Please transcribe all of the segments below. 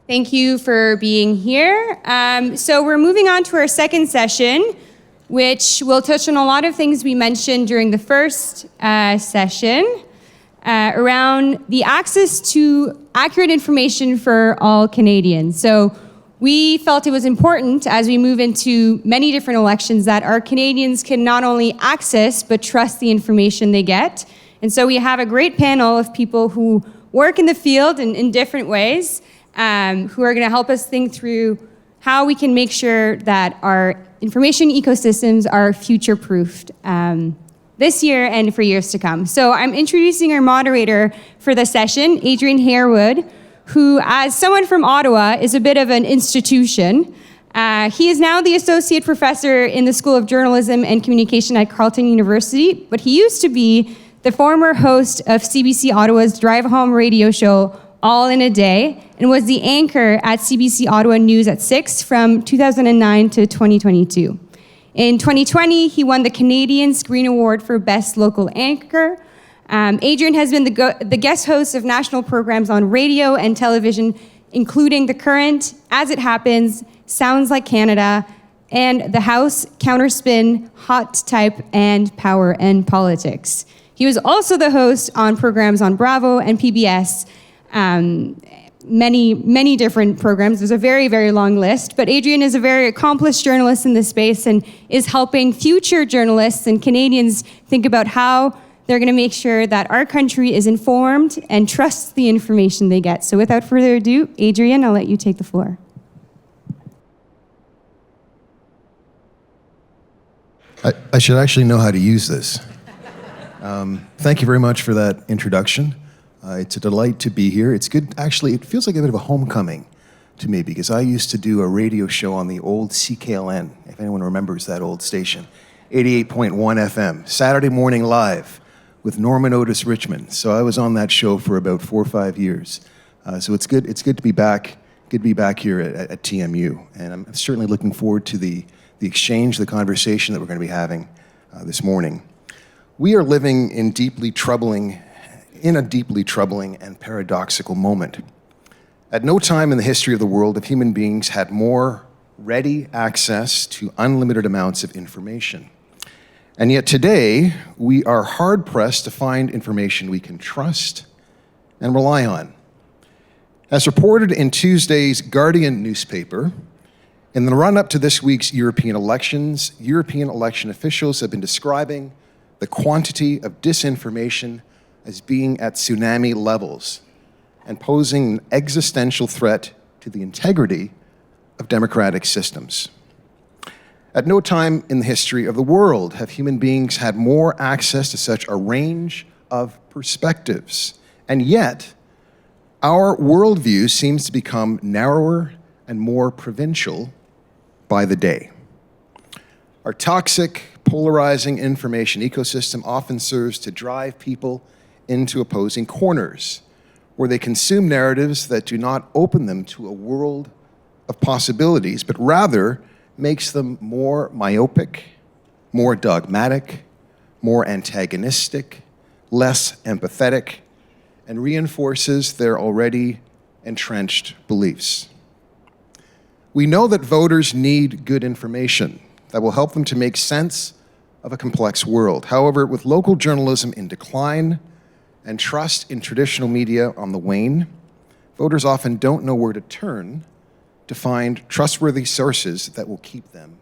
Thank you for being here. So we're moving on to our second session, which will touch on a lot of things we mentioned during the first session around the access to accurate information for all Canadians. So we felt it was important as we move into many different elections that our Canadians can not only access but trust the information they get. And so we have a great panel of people who work in the field in different ways, who are going to help us think through how we can make sure that our information ecosystems are future-proofed this year and for years to come. So I'm introducing our moderator for the session, Adrian Harewood, who, as someone from Ottawa, is a bit of an institution. He is now the associate professor in the School of Journalism and Communication at Carleton University, but he used to be the former host of CBC Ottawa's Drive Home radio show, All in a Day, and was the anchor at CBC Ottawa News at 6 from 2009 to 2022. In 2020, he won the Canadian Screen Award for Best Local Anchor. Adrian has been the guest host of national programs on radio and television, including The Current, As It Happens, Sounds Like Canada, and The House, Counterspin, Hot Type, and Power and Politics. He was also the host on programs on Bravo and PBS, many different programs. There's a very, very long list, but Adrian is a very accomplished journalist in this space and is helping future journalists and Canadians think about how they're going to make sure that our country is informed and trusts the information they get. So without further ado, Adrian, I'll let you take the floor. I should actually know how to use this. Thank you very much for that introduction. It's a delight to be here. It's good, actually, it feels like a bit of a homecoming to me because I used to do a radio show on the old CKLN, if anyone remembers that old station, 88.1 FM, Saturday morning live with Norman Otis Richmond. So I was on that show for about 4 or 5 years. So it's good to be back, here at TMU. And I'm certainly looking forward to the exchange, the conversation that we're going to be having this morning. We are living in a deeply troubling and paradoxical moment. At no time in the history of the world have human beings had more ready access to unlimited amounts of information. And yet today, we are hard-pressed to find information we can trust and rely on. As reported in Tuesday's Guardian newspaper, in the run-up to this week's European elections, European election officials have been describing the quantity of disinformation as being at tsunami levels and posing an existential threat to the integrity of democratic systems. At no time in the history of the world have human beings had more access to such a range of perspectives, and yet our worldview seems to become narrower and more provincial by the day. Our toxic, polarizing information ecosystem often serves to drive people into opposing corners, where they consume narratives that do not open them to a world of possibilities, but rather makes them more myopic, more dogmatic, more antagonistic, less empathetic, and reinforces their already entrenched beliefs. We know that voters need good information that will help them to make sense of a complex world. However, with local journalism in decline and trust in traditional media on the wane, voters often don't know where to turn to find trustworthy sources that will keep them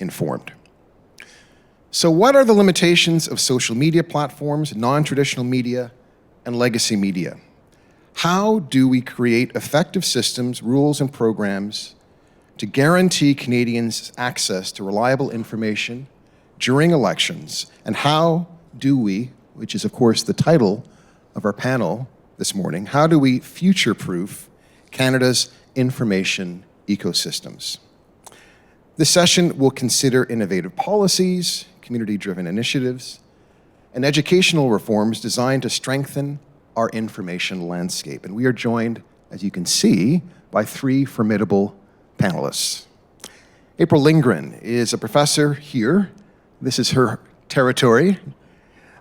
informed. So what are the limitations of social media platforms, non-traditional media, and legacy media? How do we create effective systems, rules, and programs to guarantee Canadians access to reliable information during elections? And how do we, which is of course the title of our panel this morning, how do we future-proof Canada's information ecosystems? This session will consider innovative policies, community-driven initiatives, and educational reforms designed to strengthen our information landscape. And we are joined, as you can see, by 3 formidable panelists. April Lindgren is a professor here. This is her territory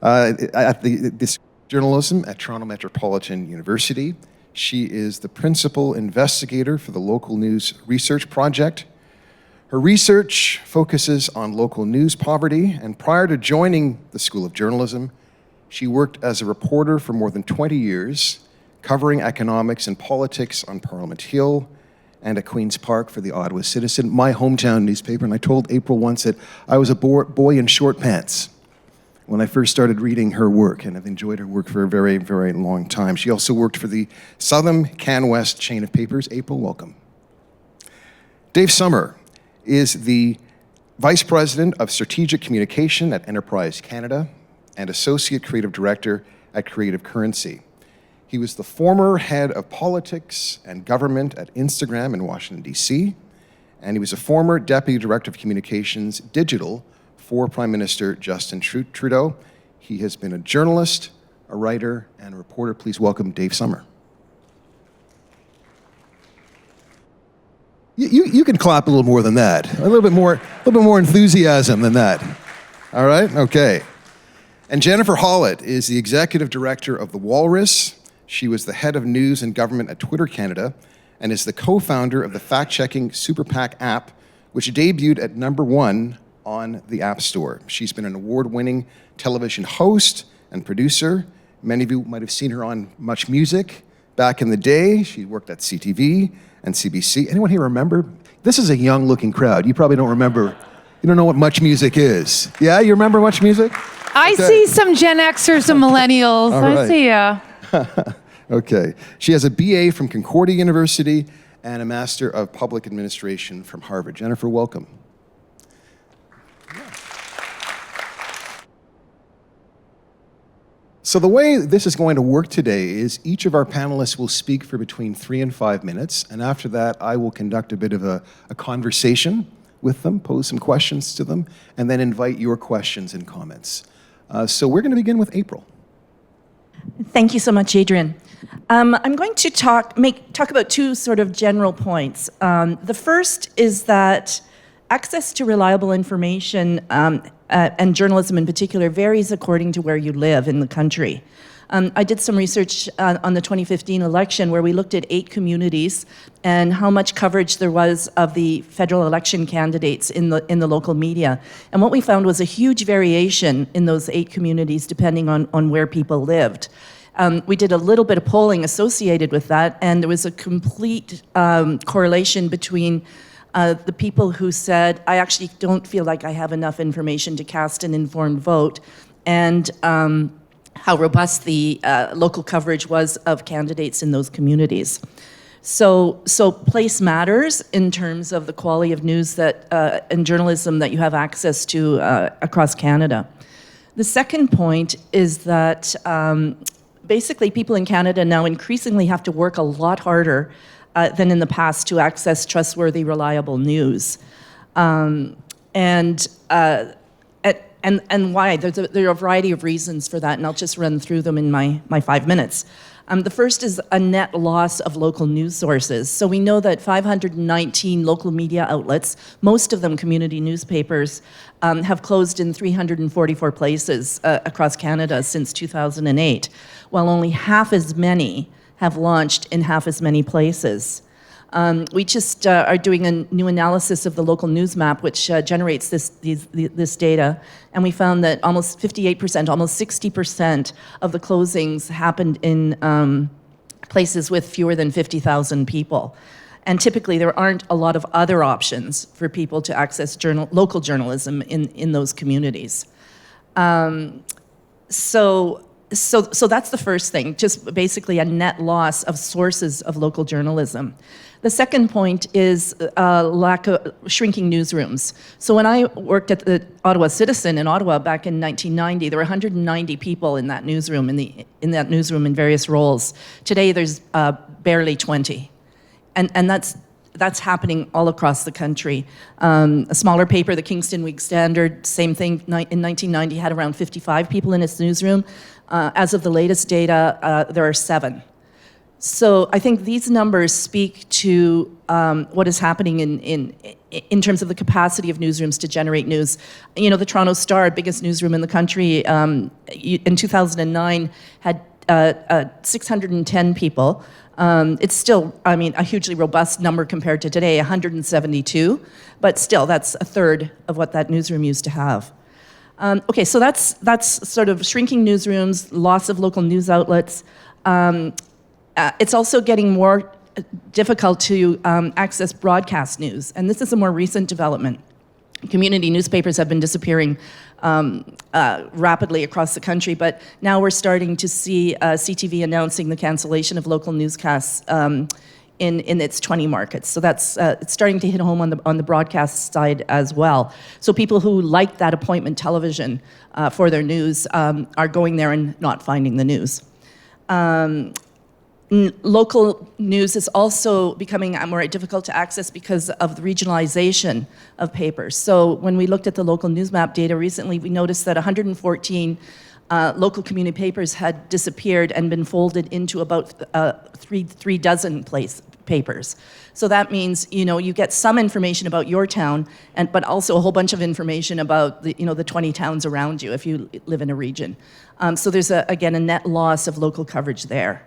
at this journalism at Toronto Metropolitan University. She is the principal investigator for the Local News Research Project. Her research focuses on local news poverty, and prior to joining the School of Journalism, she worked as a reporter for more than 20 years, covering economics and politics on Parliament Hill and at Queen's Park for the Ottawa Citizen, my hometown newspaper. And I told April once that I was a boy in short pants when I first started reading her work, and I've enjoyed her work for a very, very long time. She also worked for the Southern CanWest chain of papers. April, welcome. Dave Sommer is the Vice President of Strategic Communication at Enterprise Canada and Associate Creative Director at Creative Currency. He was the former head of politics and government at Instagram in Washington, D.C., and he was a former Deputy Director of Communications Digital for Prime Minister Justin Trudeau. He has been a journalist, a writer, and a reporter. Please welcome Dave Sommer. You can clap a little more than that. A little bit more enthusiasm than that. All right? Okay. And Jennifer Hollett is the Executive Director of the Walrus. She was the head of news and government at Twitter Canada and is the co-founder of the fact-checking Super PAC app, which debuted at #1 on the App Store. She's been an award-winning television host and producer. Many of you might have seen her on Much Music back in the day. She worked at CTV and CBC. Anyone here remember? This is a young-looking crowd. You probably don't remember. You don't know what Much Music is. Yeah, you remember Much Music? I see some Gen Xers and millennials. All right. I see ya. Okay. She has a BA from Concordia University and a Master of Public Administration from Harvard. Jennifer, welcome. So the way this is going to work today is each of our panelists will speak for between 3 and 5 minutes, and after that I will conduct a bit of a conversation with them, pose some questions to them, and then invite your questions and comments. So we're going to begin with April. Thank you so much, Adrian. I'm going to talk about two sort of general points. The first is that access to reliable information and journalism in particular varies according to where you live in the country. I did some research on the 2015 election where we looked at 8 communities and how much coverage there was of the federal election candidates in the local media. And what we found was a huge variation in those 8 communities depending on where people lived. We did a little bit of polling associated with that, and there was a complete correlation between the people who said, I actually don't feel like I have enough information to cast an informed vote, and how robust the local coverage was of candidates in those communities. So place matters in terms of the quality of news that and journalism that you have access to across Canada. The second point is that basically people in Canada now increasingly have to work a lot harder than in the past to access trustworthy, reliable news. And why? There are a variety of reasons for that, and I'll just run through them in my 5 minutes. The first is a net loss of local news sources. So we know that 519 local media outlets, most of them community newspapers, have closed in 344 places across Canada since 2008, while only half as many have launched in half as many places. We just are doing a new analysis of the local news map, which generates this data, and we found that almost 58%, almost 60% of the closings happened in places with fewer than 50,000 people. And typically there aren't a lot of other options for people to access local journalism in those communities. So that's the first thing, just basically a net loss of sources of local journalism. The second point is lack of shrinking newsrooms. So when I worked at the Ottawa Citizen in Ottawa back in 1990, there were 190 people in that newsroom, in various roles. Today there's barely 20. And that's happening all across the country. A smaller paper, the Kingston Week Standard, same thing, in 1990 had around 55 people in its newsroom. As of the latest data, there are 7. So I think these numbers speak to what is happening in terms of the capacity of newsrooms to generate news. You know, the Toronto Star, biggest newsroom in the country, in 2009 had 610 people. It's still, I mean, a hugely robust number compared to today, 172, but still, that's a third of what that newsroom used to have. Okay, so that's sort of shrinking newsrooms, loss of local news outlets. It's also getting more difficult to access broadcast news, and this is a more recent development. Community newspapers have been disappearing rapidly across the country, but now we're starting to see CTV announcing the cancellation of local newscasts in its 20 markets. So that's it's starting to hit home on the broadcast side as well. So people who like that appointment television for their news are going there and not finding the news. Local news is also becoming more difficult to access because of the regionalization of papers. So when we looked at the local news map data recently, we noticed that 114 local community papers had disappeared and been folded into about three dozen papers. So that means, you know, you get some information about your town, but also a whole bunch of information about the 20 towns around you if you live in a region. So there's, again, a net loss of local coverage there.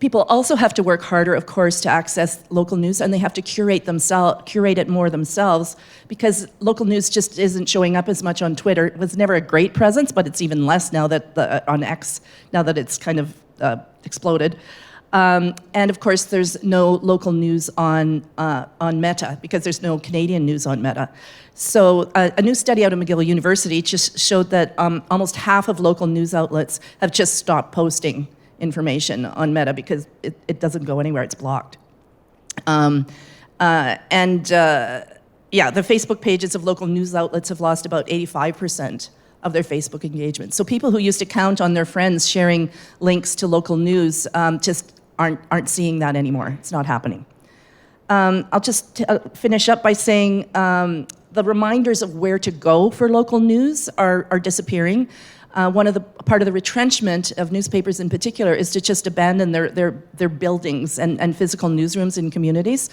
People also have to work harder, of course, to access local news, and they have to curate it more themselves, because local news just isn't showing up as much on Twitter. It was never a great presence, but it's even less now that on X, now that it's kind of exploded. And of course, there's no local news on Meta, because there's no Canadian news on Meta. So a new study out of McGill University just showed that almost half of local news outlets have just stopped posting information on Meta because it doesn't go anywhere, it's blocked. Yeah, the Facebook pages of local news outlets have lost about 85% of their Facebook engagement. So people who used to count on their friends sharing links to local news just aren't seeing that anymore. It's not happening. I'll just finish up by saying the reminders of where to go for local news are disappearing. Part of the retrenchment of newspapers in particular is to just abandon their buildings and physical newsrooms in communities.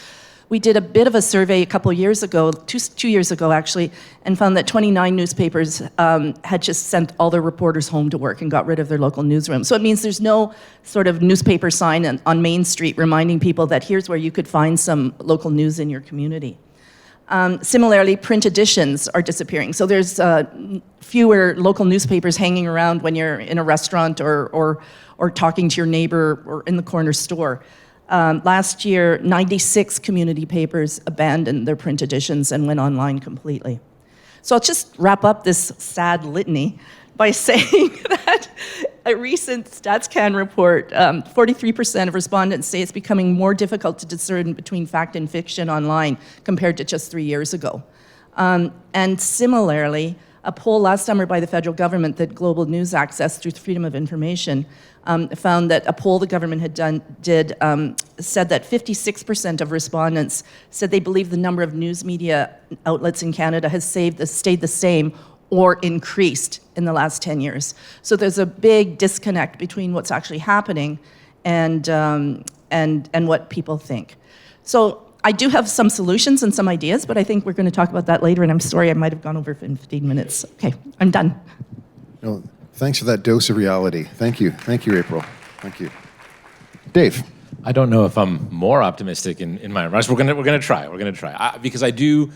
We did a bit of a survey a couple years ago, two years ago actually, and found that 29 newspapers had just sent all their reporters home to work and got rid of their local newsroom. So it means there's no sort of newspaper sign on Main Street reminding people that here's where you could find some local news in your community. Similarly, print editions are disappearing. So there's fewer local newspapers hanging around when you're in a restaurant or talking to your neighbor or in the corner store. Last year, 96 community papers abandoned their print editions and went online completely. So I'll just wrap up this sad litany by saying that a recent StatsCan report, 43% of respondents say it's becoming more difficult to discern between fact and fiction online compared to just 3 years ago. And similarly, a poll last summer by the federal government that Global News Access through Freedom of Information found that a poll the government had said that 56% of respondents said they believe the number of news media outlets in Canada has stayed the same or increased in the last 10 years. So there's a big disconnect between what's actually happening and what people think. So I do have some solutions and some ideas, but I think we're going to talk about that later, and I'm sorry I might have gone over 15 minutes. Okay, I'm done. No, thanks for that dose of reality. Thank you, April. Thank you. Dave. I don't know if I'm more optimistic in my remarks. We're gonna try. Because I do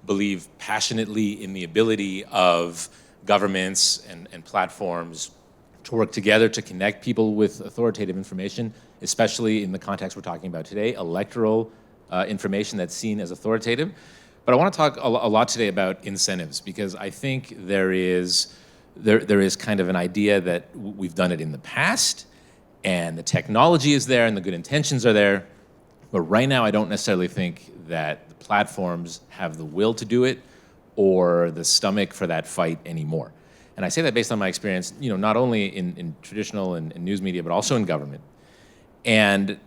believe passionately in the ability of governments and platforms to work together to connect people with authoritative information, especially in the context we're talking about today, electoral information that's seen as authoritative. But I want to talk a lot today about incentives, because I think there is kind of an idea that we've done it in the past, and the technology is there and the good intentions are there, but right now I don't necessarily think that the platforms have the will to do it or the stomach for that fight anymore. And I say that based on my experience, not only in traditional and news media, but also in government. And,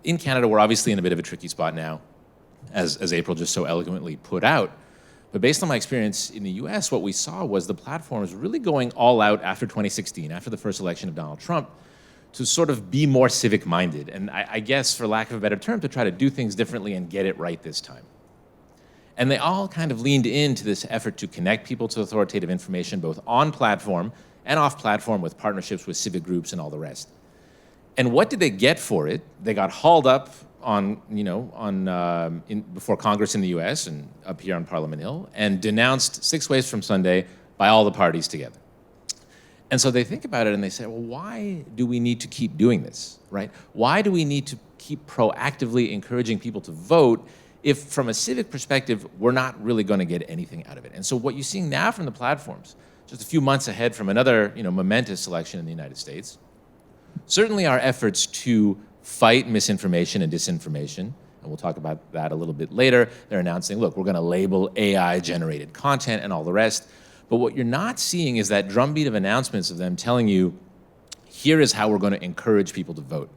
in Canada, we're obviously in a bit of a tricky spot now, as April just so eloquently put out. But based on my experience in the US, what we saw was the platforms really going all out after 2016, after the first election of Donald Trump, to sort of be more civic-minded. And I guess, for lack of a better term, to try to do things differently and get it right this time. And they all kind of leaned into this effort to connect people to authoritative information, both on platform and off platform, with partnerships with civic groups and all the rest. And what did they get for it? They got hauled up before Congress in the U.S. and up here on Parliament Hill, and denounced 6 ways from Sunday by all the parties together. And so they think about it and they say, well, why do we need to keep doing this, right? Why do we need to keep proactively encouraging people to vote if, from a civic perspective, we're not really going to get anything out of it? And so what you're seeing now from the platforms, just a few months ahead from another momentous election in the United States, certainly our efforts to fight misinformation and disinformation, and we'll talk about that a little bit later. They're announcing, look, we're going to label AI-generated content and all the rest. But what you're not seeing is that drumbeat of announcements of them telling you, here is how we're going to encourage people to vote.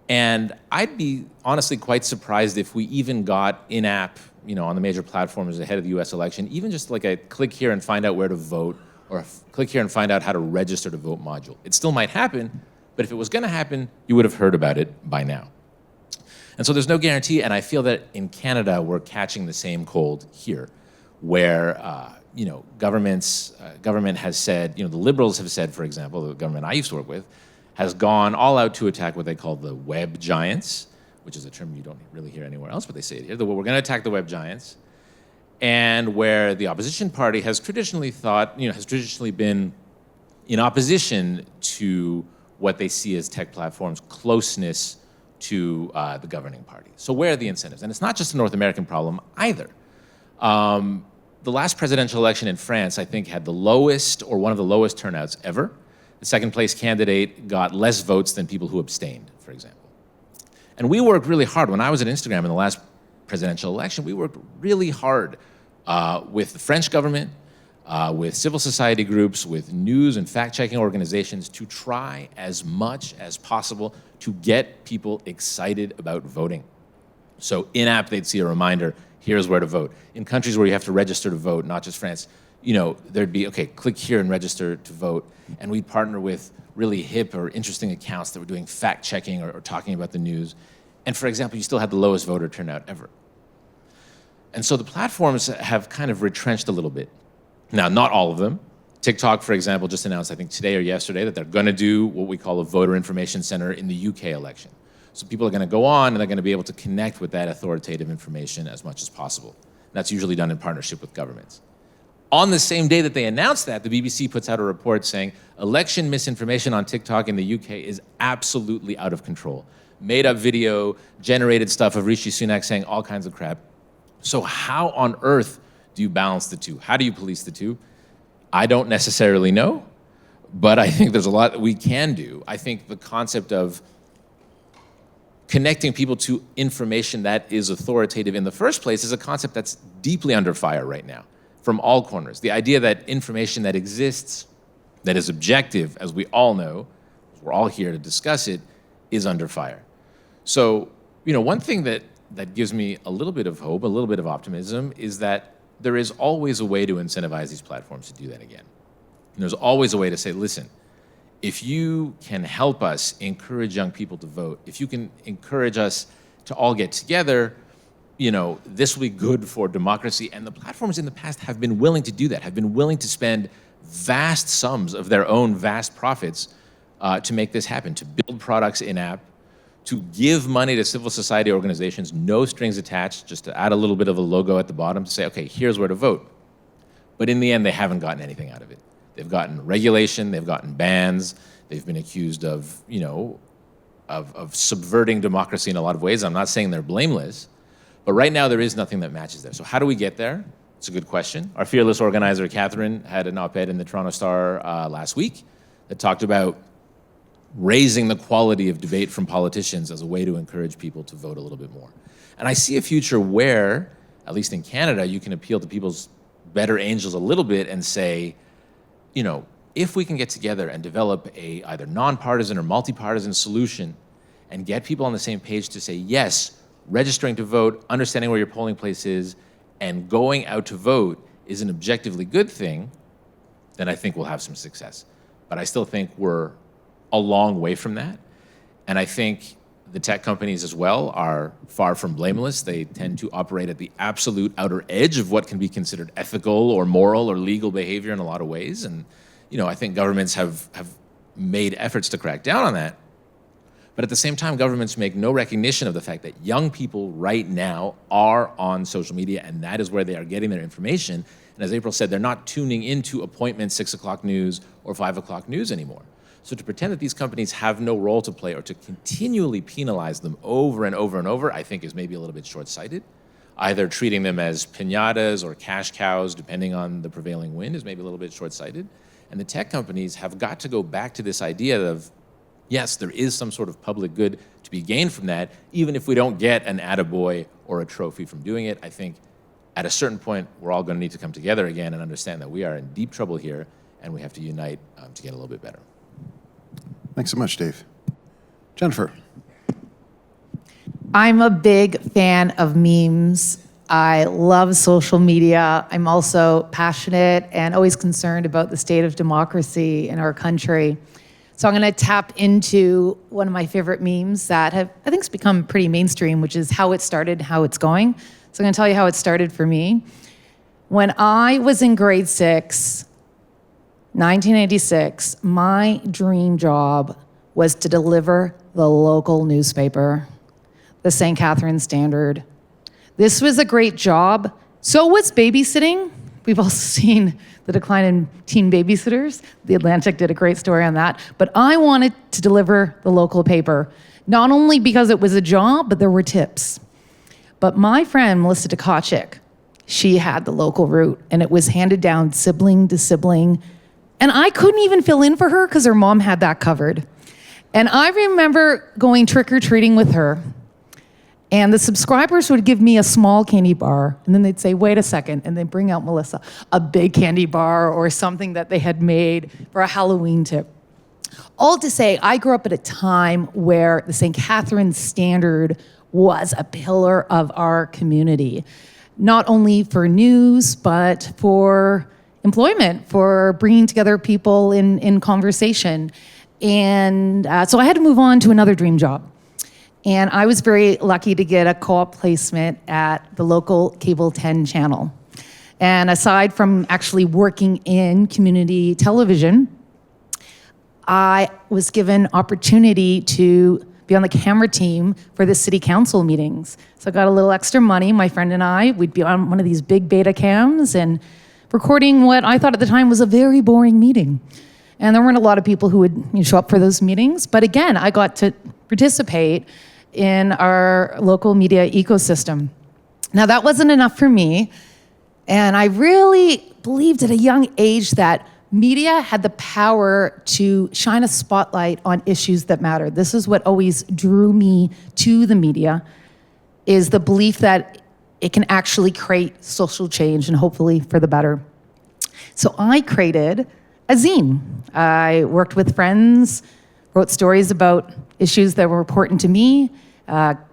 And I'd be honestly quite surprised if we even got in-app, on the major platforms ahead of the US election, even just like a click here and find out where to vote, or click here and find out how to register to vote module. It still might happen, but if it was going to happen, you would have heard about it by now. And so there's no guarantee, and I feel that in Canada, we're catching the same cold here, where government has said, the Liberals have said, for example, the government I used to work with, has gone all out to attack what they call the web giants, which is a term you don't really hear anywhere else, but they say it here. We're going to attack the web giants, and where the opposition party has traditionally been in opposition to what they see as tech platforms' closeness to the governing party. So where are the incentives? And it's not just a North American problem either. The last presidential election in France, I think, had the lowest or one of the lowest turnouts ever. The second place candidate got less votes than people who abstained, for example. And we worked really hard. When I was at Instagram in the last presidential election, we worked really hard with the French government, with civil society groups, with news and fact-checking organizations to try as much as possible to get people excited about voting. So in-app, they'd see a reminder, here's where to vote. In countries where you have to register to vote, not just France, there'd be, okay, click here and register to vote. And we'd partner with really hip or interesting accounts that were doing fact-checking or talking about the news. And for example, you still had the lowest voter turnout ever. And so the platforms have kind of retrenched a little bit. Now, not all of them. TikTok, for example, just announced, I think today or yesterday, that they're going to do what we call a voter information center in the UK election. So people are going to go on and they're going to be able to connect with that authoritative information as much as possible. And that's usually done in partnership with governments. On the same day that they announced that, the BBC puts out a report saying election misinformation on TikTok in the UK is absolutely out of control. Made up video, generated stuff of Rishi Sunak saying all kinds of crap. So how on earth do you balance the two? How do you police the two? I don't necessarily know, but I think there's a lot that we can do. I think the concept of connecting people to information that is authoritative in the first place is a concept that's deeply under fire right now from all corners. The idea that information that exists, that is objective, as we all know, we're all here to discuss it, is under fire. So, one thing that gives me a little bit of hope, a little bit of optimism, is that there is always a way to incentivize these platforms to do that again. And there's always a way to say, listen, if you can help us encourage young people to vote, if you can encourage us to all get together, this will be good for democracy. And the platforms in the past have been willing to do that, have been willing to spend vast sums of their own vast profits to make this happen, to build products in-app, to give money to civil society organizations, no strings attached, just to add a little bit of a logo at the bottom to say, okay, here's where to vote. But in the end, they haven't gotten anything out of it. They've gotten regulation, they've gotten bans, they've been accused of, of subverting democracy in a lot of ways. I'm not saying they're blameless, but right now there is nothing that matches there. So how do we get there? It's a good question. Our fearless organizer, Catherine, had an op-ed in the Toronto Star last week that talked about raising the quality of debate from politicians as a way to encourage people to vote a little bit more. And I see a future where, at least in Canada, you can appeal to people's better angels a little bit and say, if we can get together and develop a either nonpartisan or multi-partisan solution and get people on the same page to say, yes, registering to vote, understanding where your polling place is, and going out to vote is an objectively good thing, then I think we'll have some success. But I still think we're a long way from that. And I think the tech companies as well are far from blameless. They tend to operate at the absolute outer edge of what can be considered ethical or moral or legal behavior in a lot of ways. And, I think governments have made efforts to crack down on that. But at the same time, governments make no recognition of the fact that young people right now are on social media, and that is where they are getting their information. And as April said, they're not tuning into appointment 6 o'clock news or 5 o'clock news anymore. So to pretend that these companies have no role to play or to continually penalize them over and over and over, I think is maybe a little bit short-sighted. Either treating them as piñatas or cash cows, depending on the prevailing wind, is maybe a little bit short-sighted. And the tech companies have got to go back to this idea of, yes, there is some sort of public good to be gained from that, even if we don't get an attaboy or a trophy from doing it. I think at a certain point, we're all going to need to come together again and understand that we are in deep trouble here, and we have to unite to get a little bit better. Thanks so much, Dave. Jennifer. I'm a big fan of memes. I love social media. I'm also passionate and always concerned about the state of democracy in our country. So I'm going to tap into one of my favorite memes that I think has become pretty mainstream, which is how it started, how it's going. So I'm going to tell you how it started for me. When I was in grade 6, 1986, my dream job was to deliver the local newspaper, the St. Catharines Standard. This was a great job. So was babysitting. We've also seen the decline in teen babysitters. The Atlantic did a great story on that. But I wanted to deliver the local paper, not only because it was a job, but there were tips. But my friend, Melissa Tkachik, she had the local route, and it was handed down sibling to sibling. And I couldn't even fill in for her because her mom had that covered. And I remember going trick-or-treating with her, and the subscribers would give me a small candy bar, and then they'd say, wait a second, and they'd bring out Melissa a big candy bar or something that they had made for a Halloween tip. All to say, I grew up at a time where the St. Catharines Standard was a pillar of our community, not only for news, but for employment, for bringing together people in conversation. And so I had to move on to another dream job. And I was very lucky to get a co-op placement at the local Cable 10 channel. And aside from actually working in community television, I was given opportunity to be on the camera team for the city council meetings. So I got a little extra money. My friend and I, we'd be on one of these big beta cams and recording what I thought at the time was a very boring meeting. And there weren't a lot of people who would show up for those meetings. But again, I got to participate in our local media ecosystem. Now, that wasn't enough for me. And I really believed at a young age that media had the power to shine a spotlight on issues that mattered. This is what always drew me to the media, is the belief that it can actually create social change, and hopefully for the better. So I created a zine. I worked with friends, wrote stories about issues that were important to me,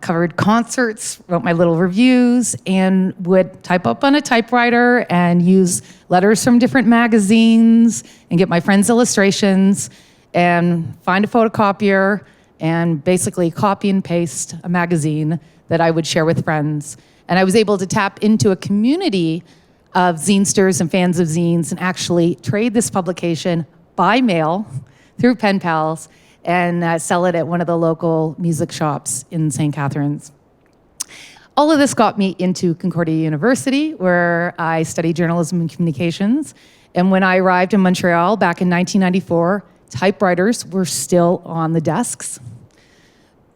covered concerts, wrote my little reviews, and would type up on a typewriter and use letters from different magazines and get my friends' illustrations and find a photocopier and basically copy and paste a magazine that I would share with friends. And I was able to tap into a community of zinesters and fans of zines and actually trade this publication by mail through pen pals and sell it at one of the local music shops in St. Catharines. All of this got me into Concordia University, where I studied journalism and communications. And when I arrived in Montreal back in 1994, typewriters were still on the desks.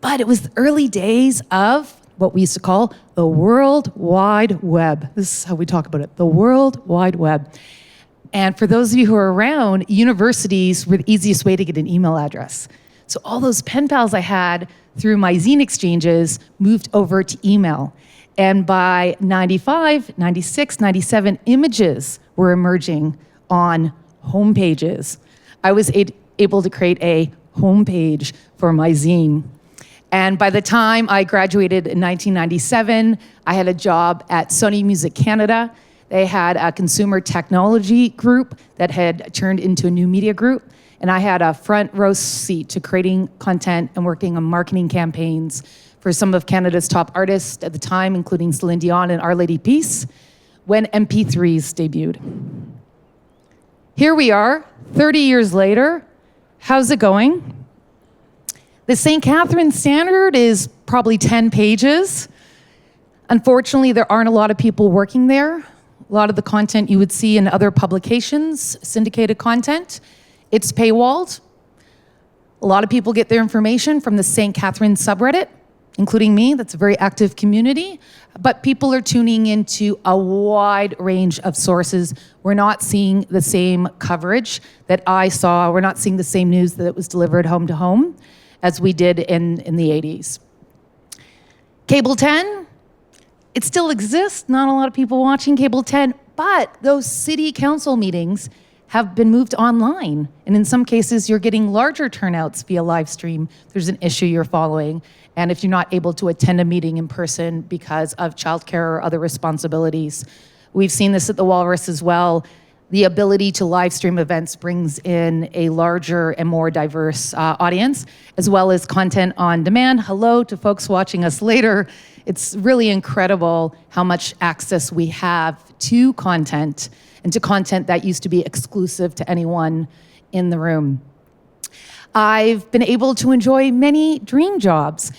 But it was the early days of what we used to call the World Wide Web. This is how we talk about it, the World Wide Web. And for those of you who are around, universities were the easiest way to get an email address. So all those pen pals I had through my zine exchanges moved over to email. And by 95, 96, 97, images were emerging on homepages. I was able to create a homepage for my zine. And by the time I graduated in 1997, I had a job at Sony Music Canada. They had a consumer technology group that had turned into a new media group. And I had a front row seat to creating content and working on marketing campaigns for some of Canada's top artists at the time, including Celine Dion and Our Lady Peace, when MP3s debuted. Here we are, 30 years later. How's it going? The St. Catharines Standard is probably 10 pages. Unfortunately, there aren't a lot of people working there. A lot of the content you would see in other publications, syndicated content, it's paywalled. A lot of people get their information from the St. Catharines subreddit, including me. That's a very active community. But people are tuning into a wide range of sources. We're not seeing the same coverage that I saw. We're not seeing the same news that was delivered home to home as we did in the 80s. Cable 10, it still exists. Not a lot of people watching Cable 10, but those city council meetings have been moved online. And in some cases, you're getting larger turnouts via live stream. There's an issue you're following. And if you're not able to attend a meeting in person because of childcare or other responsibilities, we've seen this at the Walrus as well. The ability to live stream events brings in a larger and more diverse audience, as well as content on demand. Hello to folks watching us later. It's really incredible how much access we have to content, and to content that used to be exclusive to anyone in the room. I've been able to enjoy many dream jobs.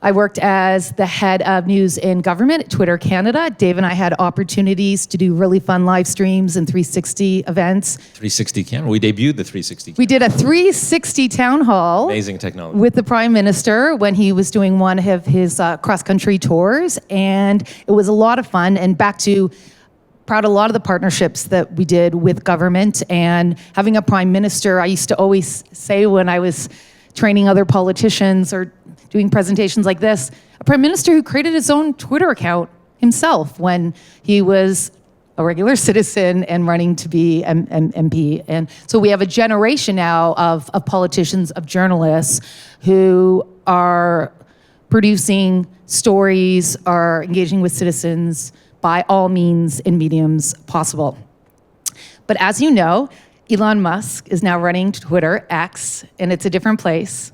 I worked as the head of news and government at Twitter Canada. Dave and I had opportunities to do really fun live streams and 360 events. 360 camera. We debuted the 360 camera. We did a 360 town hall. Amazing technology. With the Prime Minister when he was doing one of his cross-country tours. And it was a lot of fun. And back to proud of a lot of the partnerships that we did with government. And having a Prime Minister, I used to always say when I was training other politicians or doing presentations like this, a Prime Minister who created his own Twitter account himself when he was a regular citizen and running to be MP. And so we have a generation now of politicians, of journalists who are producing stories, are engaging with citizens by all means and mediums possible. But as you know, Elon Musk is now running Twitter, X, and it's a different place.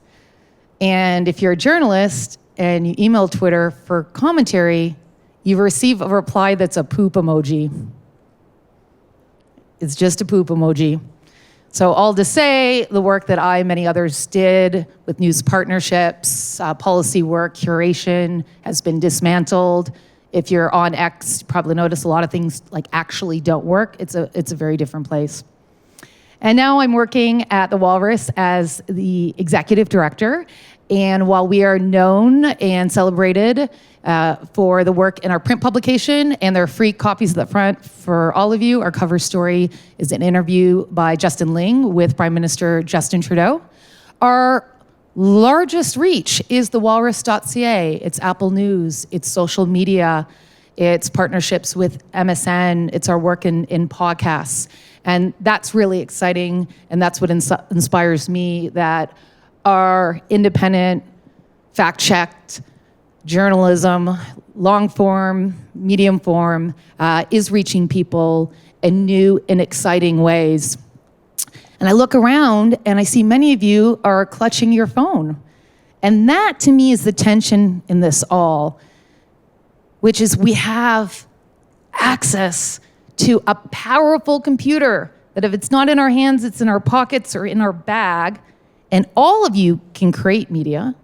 And if you're a journalist and you email Twitter for commentary, you receive a reply that's a poop emoji. It's just a poop emoji. So all to say, the work that I and many others did with news partnerships, policy work, curation has been dismantled. If you're on X, you probably notice a lot of things like actually don't work. It's a very different place. And now I'm working at the Walrus as the executive director. And while we are known and celebrated for the work in our print publication, and there are free copies at the front for all of you, our cover story is an interview by Justin Ling with Prime Minister Justin Trudeau. Our largest reach is the walrus.ca. It's Apple News, it's social media, it's partnerships with MSN, it's our work in podcasts. And that's really exciting, and that's what inspires me, that our independent, fact-checked journalism, long form, medium form, is reaching people in new and exciting ways. And I look around and I see many of you are clutching your phone. And that to me is the tension in this all, which is we have access to a powerful computer that if it's not in our hands, it's in our pockets or in our bag. And all of you can create media.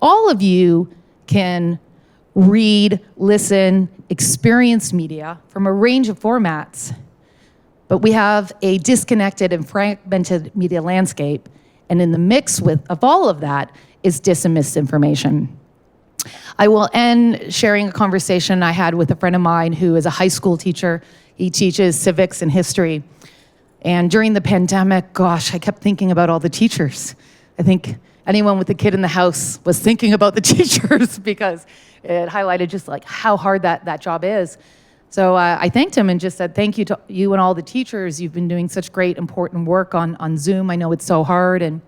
All of you can read, listen, experience media from a range of formats. But we have a disconnected and fragmented media landscape. And in the mix of all of that is dis and misinformation. I will end sharing a conversation I had with a friend of mine who is a high school teacher. He teaches civics and history. And during the pandemic, gosh, I kept thinking about all the teachers. I think anyone with a kid in the house was thinking about the teachers because it highlighted just like how hard that job is. So I thanked him and just said, thank you to you and all the teachers. You've been doing such great, important work on Zoom. I know it's so hard. And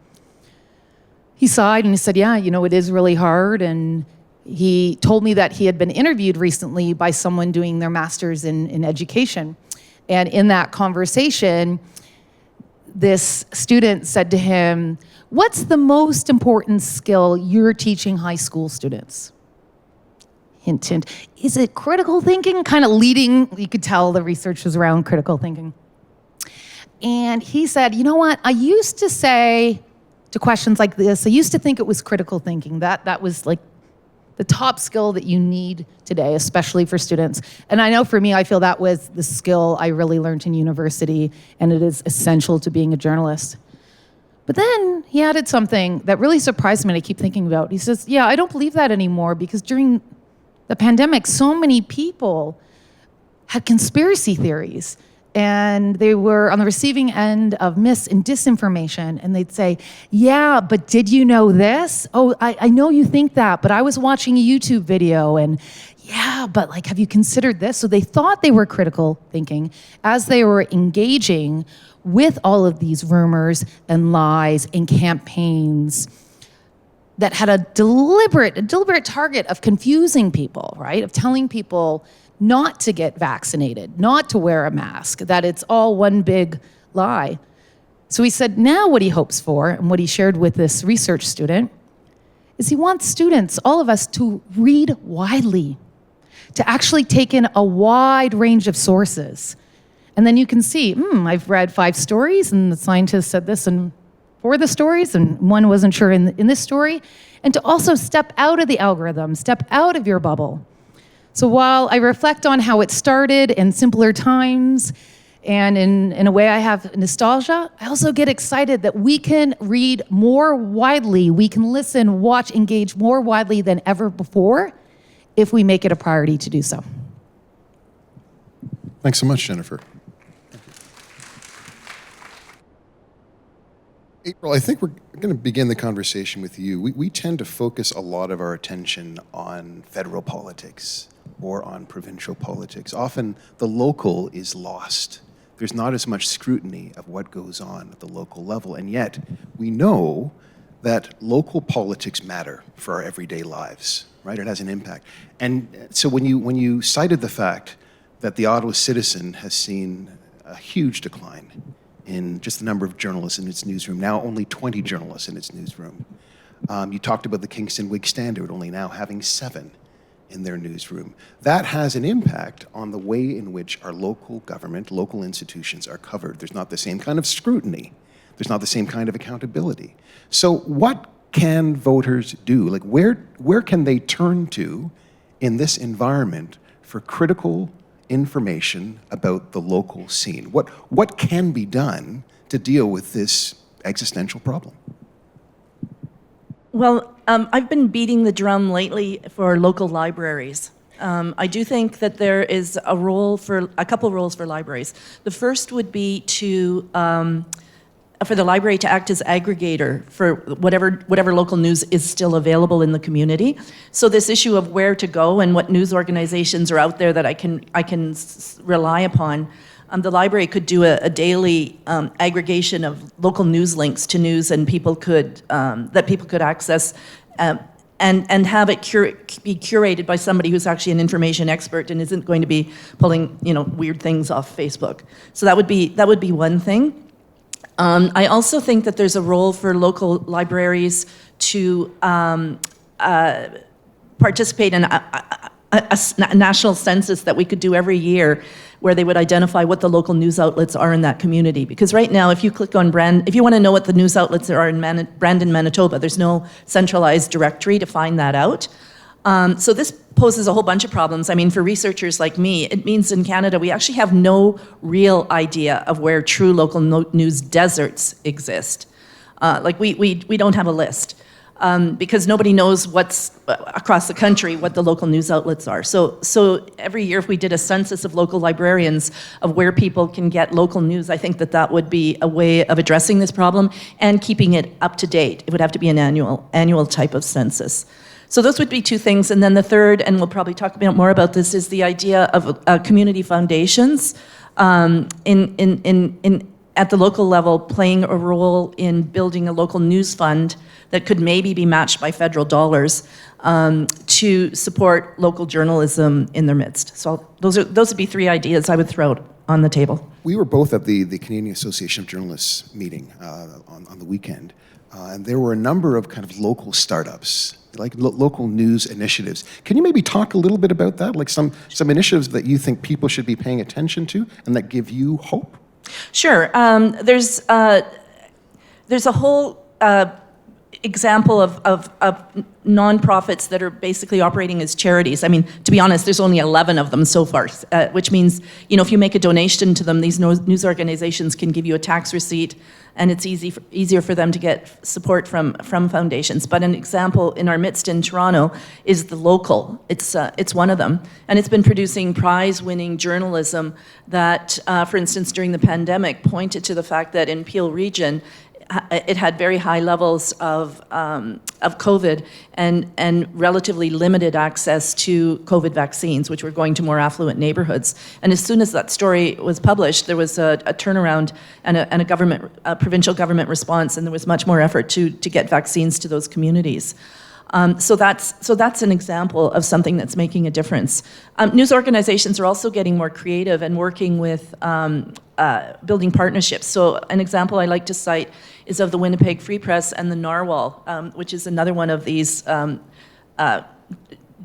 he sighed and he said, yeah, it is really hard. And he told me that he had been interviewed recently by someone doing their master's in education. And in that conversation, this student said to him, what's the most important skill you're teaching high school students? Hint, hint. Is it critical thinking? Kind of leading, you could tell the research was around critical thinking. And he said, you know what? I used to say to questions like this. I used to think it was critical thinking. That was like the top skill that you need today, especially for students. And I know for me, I feel that was the skill I really learned in university, and it is essential to being a journalist. But then he added something that really surprised me and I keep thinking about. He says, yeah, I don't believe that anymore because during the pandemic, so many people had conspiracy theories and they were on the receiving end of mis and disinformation, and they'd say, yeah, but did you know this? Oh, I know you think that, but I was watching a YouTube video, and yeah, but like, have you considered this? So they thought they were critical thinking as they were engaging with all of these rumors and lies and campaigns that had a deliberate target of confusing people, right? Of telling people not to get vaccinated, not to wear a mask, that it's all one big lie. So he said now what he hopes for, and what he shared with this research student, is he wants students, all of us, to read widely, to actually take in a wide range of sources. And then you can see, I've read 5 stories, and the scientist said this and 4 of the stories, and one wasn't sure in this story. And to also step out of the algorithm, step out of your bubble. So while I reflect on how it started in simpler times, and in a way I have nostalgia, I also get excited that we can read more widely, we can listen, watch, engage more widely than ever before if we make it a priority to do so. Thanks so much, Jennifer. April, I think we're going to begin the conversation with you. We tend to focus a lot of our attention on federal politics or on provincial politics. Often the local is lost. There's not as much scrutiny of what goes on at the local level, and yet we know that local politics matter for our everyday lives, right? It has an impact. And so when you cited the fact that the Ottawa Citizen has seen a huge decline in just the number of journalists in its newsroom, now only 20 journalists in its newsroom. You talked about the Kingston Whig Standard only now having 7 in their newsroom. That has an impact on the way in which our local government, local institutions are covered. There's not the same kind of scrutiny. There's not the same kind of accountability. So what can voters do? Like where can they turn to in this environment for critical information about the local scene? What can be done to deal with this existential problem? Well, I've been beating the drum lately for local libraries. I do think that there is a couple roles for libraries. The first would be for the library to act as aggregator for whatever local news is still available in the community. So this issue of where to go and what news organizations are out there that I can rely upon, the library could do a daily aggregation of local news links to news, and people could access. And have it be curated by somebody who's actually an information expert and isn't going to be pulling weird things off Facebook. So that would be one thing. I also think that there's a role for local libraries to participate in a national census that we could do every year, where they would identify what the local news outlets are in that community. Because right now, if you click on if you want to know what the news outlets are in Brandon, Manitoba, there's no centralized directory to find that out. So this poses a whole bunch of problems. I mean, for researchers like me, it means in Canada we actually have no real idea of where true local news deserts exist. We don't have a list. Because nobody knows what's across the country, what the local news outlets are. So every year, if we did a census of local librarians of where people can get local news, I think that would be a way of addressing this problem and keeping it up to date. It would have to be an annual type of census. So those would be 2 things. And then the third, and we'll probably talk more about this, is the idea of community foundations at the local level playing a role in building a local news fund that could maybe be matched by federal dollars to support local journalism in their midst. So those would be 3 ideas I would throw on the table. We were both at the Canadian Association of Journalists meeting on the weekend, and there were a number of kind of local startups, like local news initiatives. Can you maybe talk a little bit about that, like some initiatives that you think people should be paying attention to and that give you hope? Sure. There's a whole example of nonprofits that are basically operating as charities. I mean, to be honest, there's only 11 of them so far, which means, if you make a donation to them, these news organizations can give you a tax receipt, and it's easier for them to get support from foundations. But an example in our midst in Toronto is The Local. It's one of them, and it's been producing prize-winning journalism that, for instance, during the pandemic, pointed to the fact that in Peel Region, it had very high levels of COVID and relatively limited access to COVID vaccines, which were going to more affluent neighborhoods. And as soon as that story was published, there was a turnaround and a provincial government response, and there was much more effort to get vaccines to those communities. So that's an example of something that's making a difference. News organizations are also getting more creative and working with building partnerships. So an example I like to cite is of the Winnipeg Free Press and the Narwhal, which is another one of these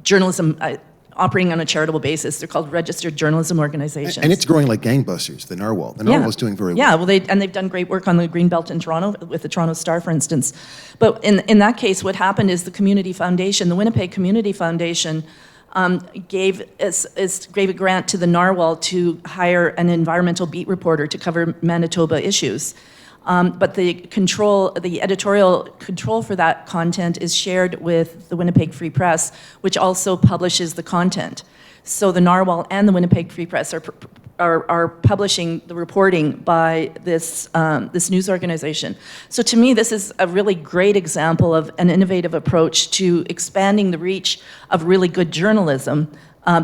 journalism operating on a charitable basis. They're called registered journalism organizations. And it's growing like gangbusters, the Narwhal. The Narwhal's doing very well. Yeah, well, they've done great work on the Greenbelt in Toronto with the Toronto Star, for instance. But in that case, what happened is the Community Foundation, the Winnipeg Community Foundation, gave a grant to the Narwhal to hire an environmental beat reporter to cover Manitoba issues. But the editorial control for that content is shared with the Winnipeg Free Press, which also publishes the content. So the Narwhal and the Winnipeg Free Press are publishing the reporting by this news organization. So to me, this is a really great example of an innovative approach to expanding the reach of really good journalism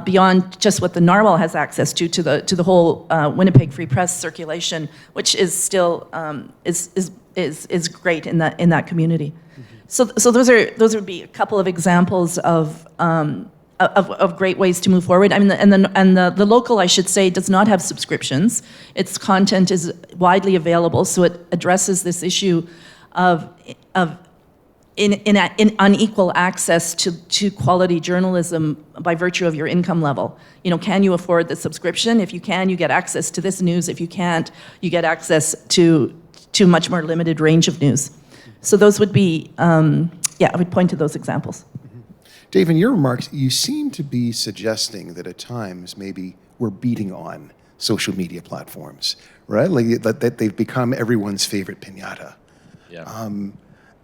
beyond just what the Narwhal has access to the whole Winnipeg Free Press circulation, which is still is great in that community. Mm-hmm. So those would be a couple of examples of great ways to move forward. I mean, the Local, I should say, does not have subscriptions. Its content is widely available, so it addresses this issue of in unequal access to quality journalism by virtue of your income level. Can you afford the subscription? If you can, you get access to this news. If you can't, you get access to much more limited range of news. So those would be, I would point to those examples. Dave, in your remarks, you seem to be suggesting that at times maybe we're beating on social media platforms, right? Like that they've become everyone's favorite piñata. Yeah.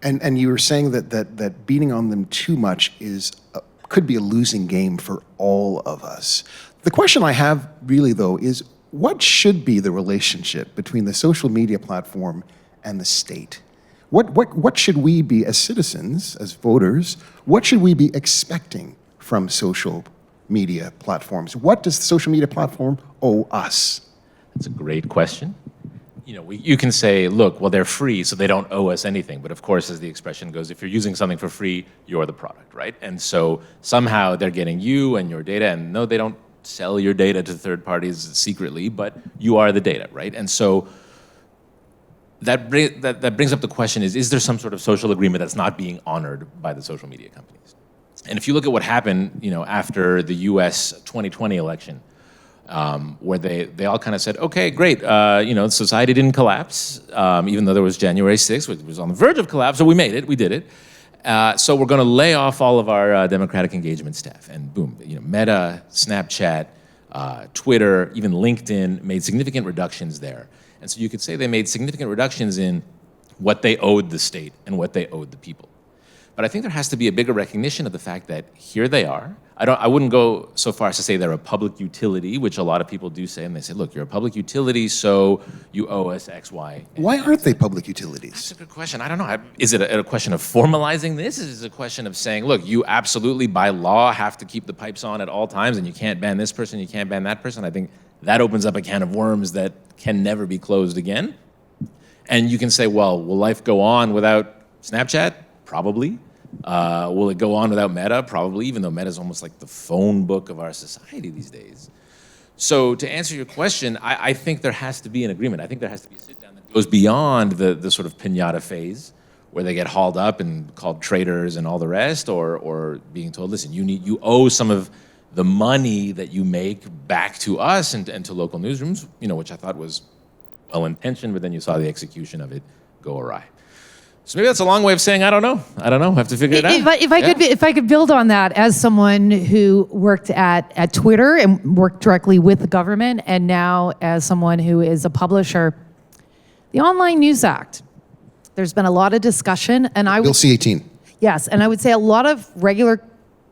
And you were saying that beating on them too much could be a losing game for all of us. The question I have really, though, is what should be the relationship between the social media platform and the state? What should we be, as citizens, as voters, what should we be expecting from social media platforms? What does the social media platform owe us? That's a great question. You can say, look, well, they're free, so they don't owe us anything. But of course, as the expression goes, if you're using something for free, you're the product, right? And so somehow they're getting you and your data, and no, they don't sell your data to third parties secretly, but you are the data, right? And so that brings up the question is there some sort of social agreement that's not being honored by the social media companies? And if you look at what happened, after the US 2020 election, where they all kind of said, okay, great, society didn't collapse, even though there was January 6th, which was on the verge of collapse, so we made it, we did it. So we're gonna lay off all of our democratic engagement staff, and boom, Meta, Snapchat, Twitter, even LinkedIn made significant reductions there. And so you could say they made significant reductions in what they owed the state and what they owed the people. But I think there has to be a bigger recognition of the fact that here they are. I wouldn't go so far as to say they're a public utility, which a lot of people do say, and they say, look, you're a public utility, so you owe us X, Y. Why aren't they public utilities? That's a good question. I don't know. Is it a question of formalizing this? Is it a question of saying, look, you absolutely by law have to keep the pipes on at all times, and you can't ban this person, you can't ban that person? I think that opens up a can of worms that can never be closed again. And you can say, well, will life go on without Snapchat? Probably. Will it go on without Meta? Probably, even though Meta is almost like the phone book of our society these days. So to answer your question, I think there has to be an agreement. I think there has to be a sit-down that goes beyond the sort of piñata phase, where they get hauled up and called traitors and all the rest, or being told, listen, you owe some of the money that you make back to us and to local newsrooms, which I thought was well-intentioned, but then you saw the execution of it go awry. So maybe that's a long way of saying I don't know. I don't know. I have to figure it out. If I could build on that, as someone who worked at Twitter and worked directly with the government, and now as someone who is a publisher, the Online News Act. There's been a lot of discussion, and Bill C-18. Yes, and I would say a lot of regular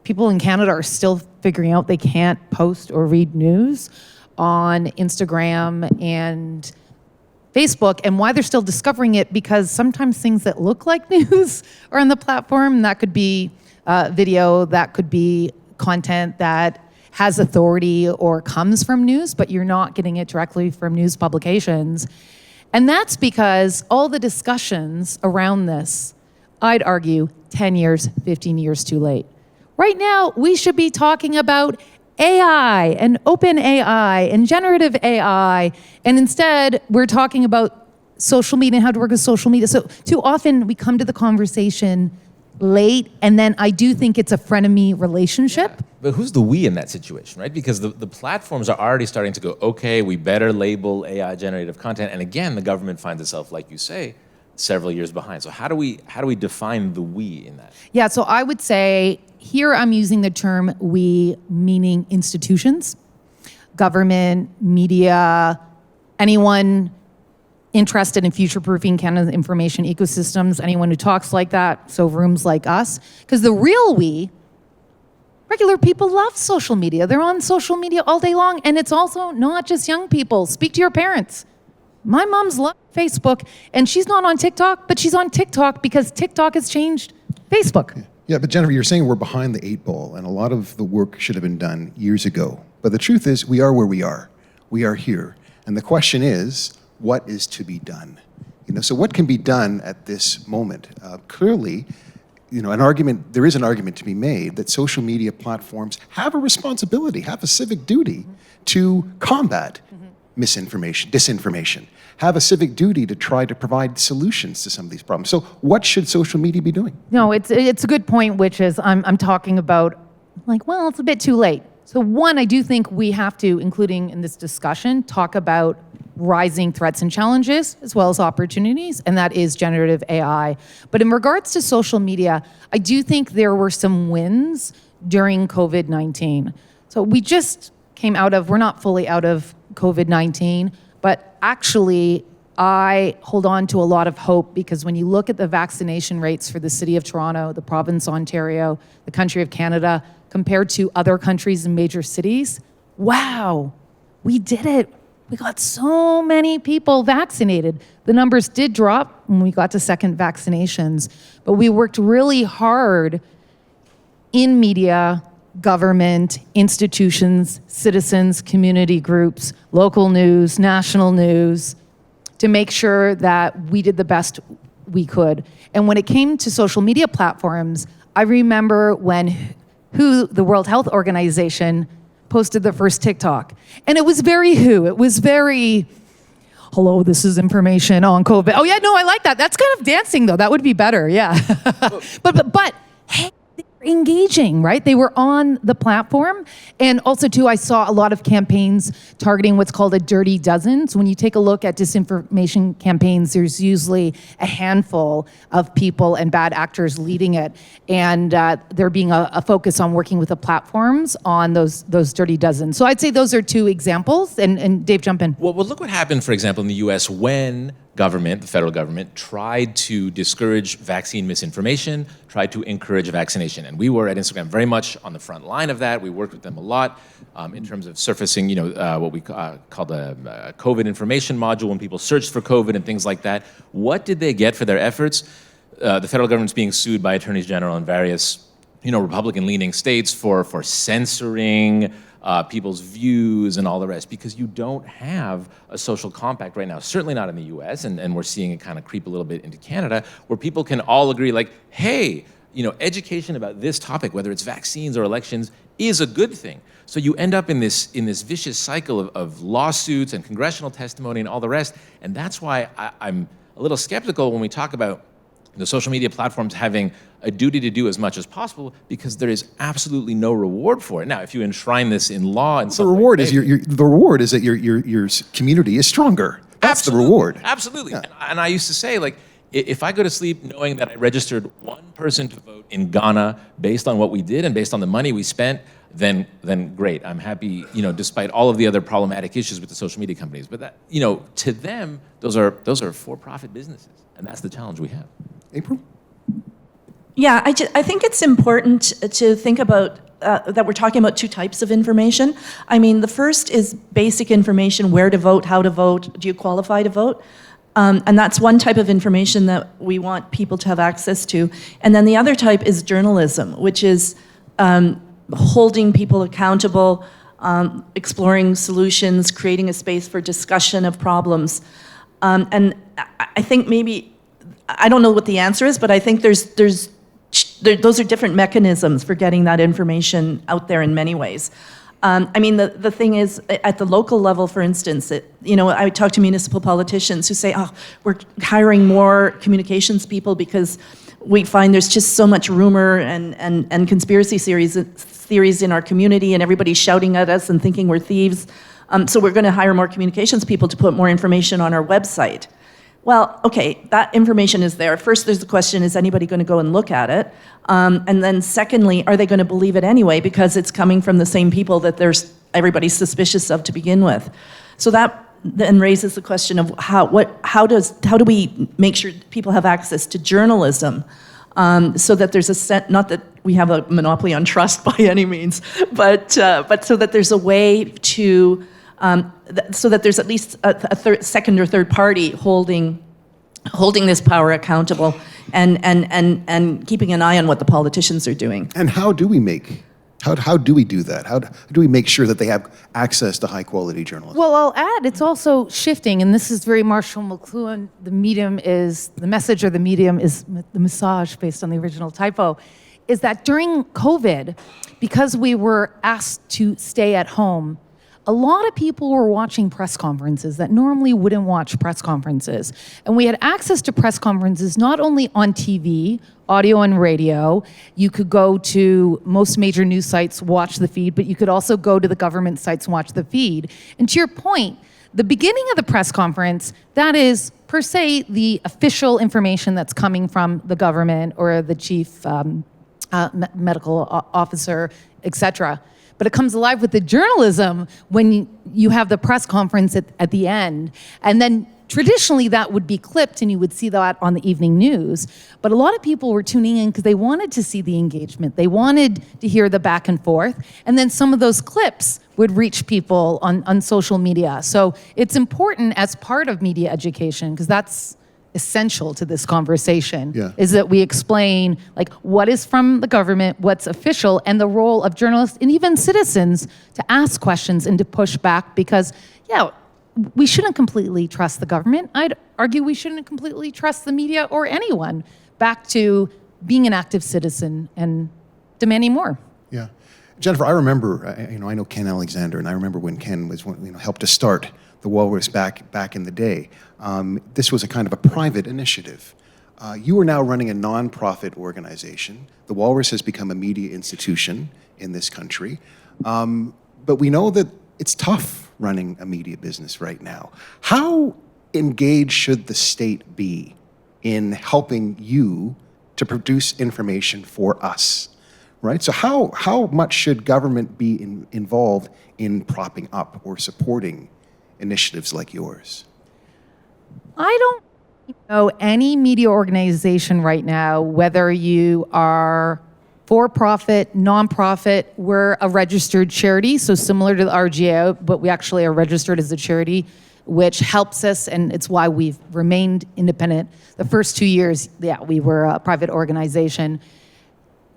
people in Canada are still figuring out they can't post or read news on Instagram and Facebook, and why they're still discovering it, because sometimes things that look like news are on the platform, and that could be video, that could be content that has authority or comes from news, but you're not getting it directly from news publications. And that's because all the discussions around this, I'd argue, 10 years, 15 years too late. Right now, we should be talking about AI and open AI and generative AI, and instead we're talking about social media and how to work with social media. So too often we come to the conversation late, and then I do think it's a frenemy relationship. Yeah. But who's the we in that situation, right? Because the platforms are already starting to go, okay, we better label AI generative content. And again, the government finds itself, like you say, several years behind. So how do we define the we in that? Yeah, so I would say here I'm using the term we, meaning institutions, government, media, anyone interested in future-proofing Canada's information ecosystems, anyone who talks like that, so rooms like us. Because the real we, regular people love social media. They're on social media all day long, and it's also not just young people. Speak to your parents. My mom's loved Facebook, and she's not on TikTok, but she's on TikTok because TikTok has changed Facebook. Yeah, but Jennifer, you're saying we're behind the 8 ball, and a lot of the work should have been done years ago. But the truth is, we are where we are. We are here. And the question is, what is to be done? So what can be done at this moment? Clearly, there is an argument to be made that social media platforms have a responsibility, have a civic duty to combat misinformation, disinformation, have a civic duty to try to provide solutions to some of these problems. So what should social media be doing? No, it's a good point, which is I'm talking about, it's a bit too late. So one, I do think we have to, including in this discussion, talk about rising threats and challenges as well as opportunities, and that is generative AI. But in regards to social media, I do think there were some wins during COVID-19. So we just came we're not fully out of COVID-19, but actually I hold on to a lot of hope, because when you look at the vaccination rates for the city of Toronto, the province of Ontario, the country of Canada, compared to other countries and major cities, wow, we did it. We got so many people vaccinated. The numbers did drop when we got to second vaccinations, but we worked really hard in media, government, institutions, citizens, community groups, local news, national news, to make sure that we did the best we could. And when it came to social media platforms, I remember WHO, the World Health Organization, posted the first TikTok. And it was very it was very, hello, this is information on COVID. Oh yeah, no, I like that. That's kind of dancing though. That would be better, yeah. but hey, they were engaging, right? They were on the platform. And also too, I saw a lot of campaigns targeting what's called a dirty dozen. So when you take a look at disinformation campaigns, there's usually a handful of people and bad actors leading it. And there being a focus on working with the platforms on those dirty dozen. So I'd say those are two examples. And Dave, jump in. Well, look what happened, for example, in the US when the federal government, tried to discourage vaccine misinformation, tried to encourage vaccination. And we were at Instagram very much on the front line of that. We worked with them a lot in terms of surfacing, what we call the COVID information module when people searched for COVID and things like that. What did they get for their efforts? The federal government's being sued by attorneys general in various, Republican-leaning states for censoring people's views and all the rest, because you don't have a social compact right now, certainly not in the US, and we're seeing it kind of creep a little bit into Canada, where people can all agree hey, education about this topic, whether it's vaccines or elections, is a good thing. So you end up in this vicious cycle of lawsuits and congressional testimony and all the rest, and that's why I'm a little skeptical when we talk about the social media platforms having a duty to do as much as possible, because there is absolutely no reward for it. Now, if you enshrine this in law and the reward is the reward is that your community is stronger. That's the reward. Absolutely. Yeah. And I used to say, if I go to sleep knowing that I registered one person to vote in Ghana based on what we did and based on the money we spent, then great. I'm happy, despite all of the other problematic issues with the social media companies. But that, to them, those are for-profit businesses, and that's the challenge we have. April? Yeah, I think it's important to think about that we're talking about two types of information. I mean, the first is basic information: where to vote, how to vote, do you qualify to vote? And that's one type of information that we want people to have access to. And then the other type is journalism, which is holding people accountable, exploring solutions, creating a space for discussion of problems. And I think maybe, I don't know what the answer is, but I think those are different mechanisms for getting that information out there in many ways. I mean, the thing is, at the local level, for instance, I talk to municipal politicians who say, we're hiring more communications people because we find there's just so much rumor and conspiracy theories in our community, and everybody's shouting at us and thinking we're thieves. So we're going to hire more communications people to put more information on our website. Well, okay, that information is there. First, there's the question, is anybody going to go and look at it? And then secondly, are they going to believe it anyway because it's coming from the same people that everybody's suspicious of to begin with? So that then raises the question of how do we make sure people have access to journalism so that there's not that we have a monopoly on trust by any means, but so that there's a way to so that there's at least a second or third party holding this power accountable and keeping an eye on what the politicians are doing. And how do we do that? How do we make sure that they have access to high quality journalism? Well, I'll add, it's also shifting, and this is very Marshall McLuhan. The message or the medium is the massage, based on the original typo, is that during COVID, because we were asked to stay at home, a lot of people were watching press conferences that normally wouldn't watch press conferences. And we had access to press conferences not only on TV, audio and radio. You could go to most major news sites, watch the feed, but you could also go to the government sites and watch the feed. And to your point, the beginning of the press conference, that is per se the official information that's coming from the government or the chief medical officer, et cetera. But it comes alive with the journalism when you have the press conference at the end. And then traditionally that would be clipped and you would see that on the evening news. But a lot of people were tuning in because they wanted to see the engagement. They wanted to hear the back and forth. And then some of those clips would reach people on social media. So it's important as part of media education, because that's essential to this conversation, is that we explain what is from the government, what's official, and the role of journalists and even citizens to ask questions and to push back, because we shouldn't completely trust the government. I'd argue we shouldn't completely trust the media or anyone. Back to being an active citizen and demanding more. Yeah. Jennifer, I remember, I know Ken Alexander, and I remember when Ken was, helped to start the Walrus back in the day. This was a kind of a private initiative. You are now running a nonprofit organization. The Walrus has become a media institution in this country. But we know that it's tough running a media business right now. How engaged should the state be in helping you to produce information for us? Right? So how much should government be involved in propping up or supporting initiatives like yours? I don't know any media organization right now, whether you are for-profit, non-profit. We're a registered charity, so similar to the RGA, but we actually are registered as a charity, which helps us, and it's why we've remained independent. The first 2 years, we were a private organization.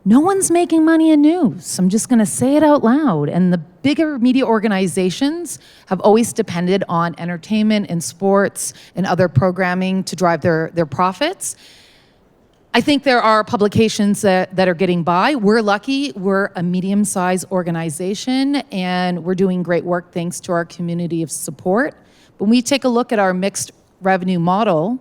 No one's making money in news. I'm just going to say it out loud. And the bigger media organizations have always depended on entertainment and sports and other programming to drive their profits. I think there are publications that are getting by. We're lucky. We're a medium-sized organization, and we're doing great work thanks to our community of support. When we take a look at our mixed revenue model,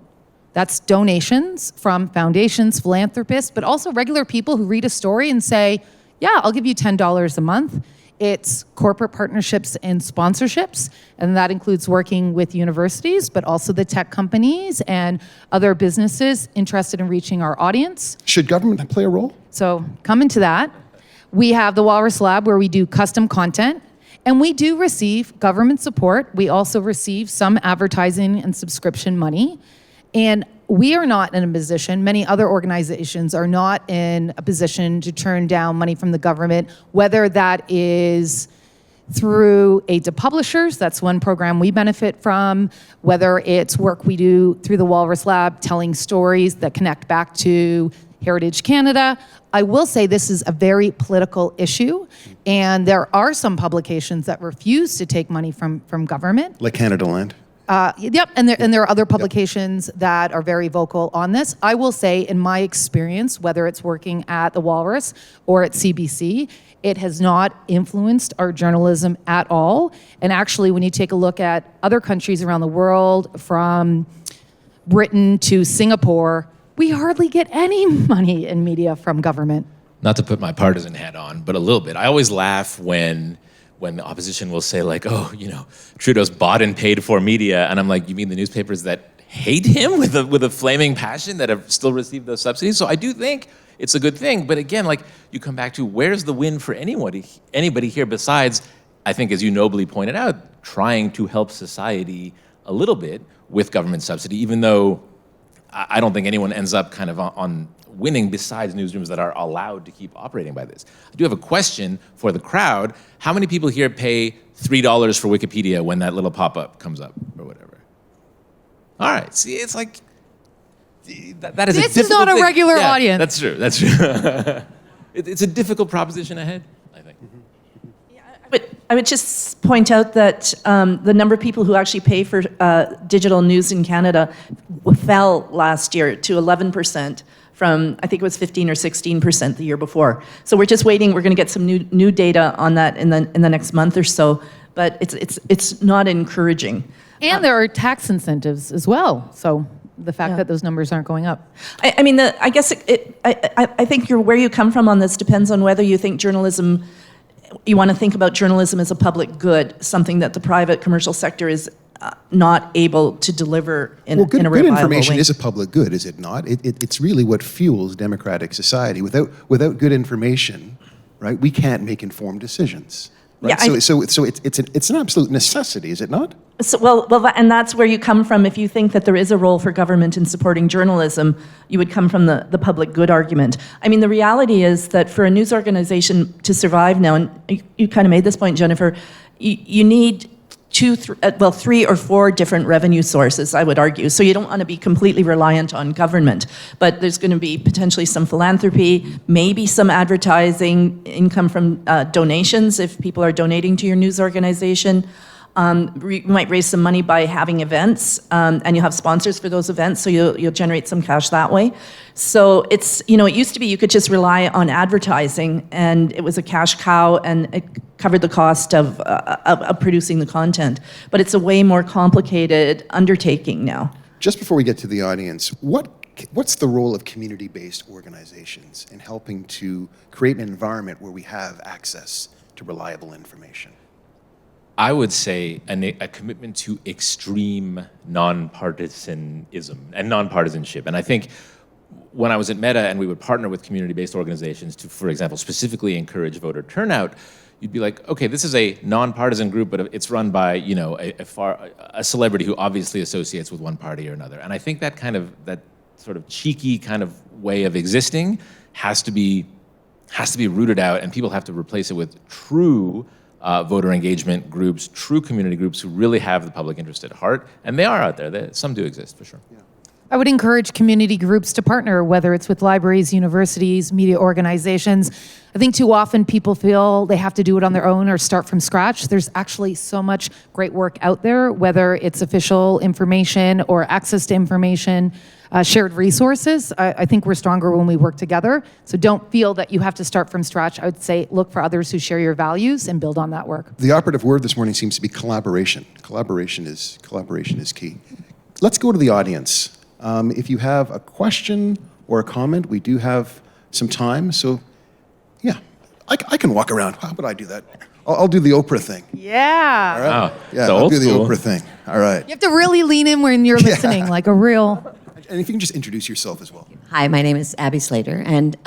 that's donations from foundations, philanthropists, but also regular people who read a story and say, I'll give you $10 a month. It's corporate partnerships and sponsorships, and that includes working with universities, but also the tech companies and other businesses interested in reaching our audience. Should government play a role? So coming to that, we have the Walrus Lab where we do custom content, and we do receive government support. We also receive some advertising and subscription money. And we are not in a position, many other organizations are not in a position to turn down money from the government, whether that is through aid to publishers, that's one program we benefit from, whether it's work we do through the Walrus Lab, telling stories that connect back to Heritage Canada. I will say this is a very political issue, and there are some publications that refuse to take money from government. Like Canada Land? Yep, and there are other publications that are very vocal on this. I will say, in my experience, whether it's working at the Walrus or at CBC, it has not influenced our journalism at all. And actually, when you take a look at other countries around the world, from Britain to Singapore, we hardly get any money in media from government. Not to put my partisan hat on, but a little bit. I always laugh when the opposition will say, like, oh, Trudeau's bought and paid for media. And I'm like, you mean the newspapers that hate him with a flaming passion that have still received those subsidies? So I do think it's a good thing. But again, like, you come back to, where's the win for anybody here besides, I think, as you nobly pointed out, trying to help society a little bit with government subsidy, even though I don't think anyone ends up kind of on winning besides newsrooms that are allowed to keep operating by this. I do have a question for the crowd. How many people here pay $3 for Wikipedia when that little pop-up comes up or whatever? All right, see, it's like, that is This is not a regular audience. That's true. It's a difficult proposition ahead, I think. I would just point out that the number of people who actually pay for digital news in Canada fell last year to 11% from, I think it was 15 or 16% the year before. So we're just waiting. We're going to get some new data on that in the next month or so. But it's not encouraging. And there are tax incentives as well. So the fact that those numbers aren't going up. I guess I think where you come from on this depends on whether you think journalism. You want to think about journalism as a public good, something that the private commercial sector is not able to deliver in a reliable way. Good information is a public good, is it not? It's really what fuels democratic society. Without good information, right, we can't make informed decisions. Right? Yeah, so it's an absolute necessity, is it not? So, and that's where you come from. If you think that there is a role for government in supporting journalism, you would come from the public good argument. I mean, the reality is that for a news organization to survive now, and you kind of made this point, Jennifer, you need three or four different revenue sources, I would argue. So you don't want to be completely reliant on government, but there's going to be potentially some philanthropy, maybe some advertising, income from donations if people are donating to your news organization. You might raise some money by having events, and you'll have sponsors for those events, so you'll generate some cash that way. So it's, it used to be you could just rely on advertising, and it was a cash cow, and it covered the cost of producing the content. But it's a way more complicated undertaking now. Just before we get to the audience, what's the role of community-based organizations in helping to create an environment where we have access to reliable information? I would say a commitment to extreme nonpartisanism and nonpartisanship. And I think when I was at Meta and we would partner with community-based organizations to, for example, specifically encourage voter turnout, you'd be like, okay, this is a nonpartisan group, but it's run by, a celebrity who obviously associates with one party or another. And I think that sort of cheeky kind of way of existing has to be rooted out, and people have to replace it with true voter engagement groups, true community groups who really have the public interest at heart. And they are out there. Some do exist, for sure. Yeah. I would encourage community groups to partner, whether it's with libraries, universities, media organizations. I think too often people feel they have to do it on their own or start from scratch. There's actually so much great work out there, whether it's official information or access to information, shared resources. I think we're stronger when we work together. So don't feel that you have to start from scratch. I would say look for others who share your values and build on that work. The operative word this morning seems to be collaboration. Collaboration is key. Let's go to the audience. If you have a question or a comment, we do have some time. So, yeah, I can walk around. How would I do that? I'll do the Oprah thing. Yeah. All right? Wow. Yeah, So I'll old do the school. Oprah thing. All right. You have to really lean in when you're listening, like a real. And if you can just introduce yourself as well. Hi, my name is Abby Slater, and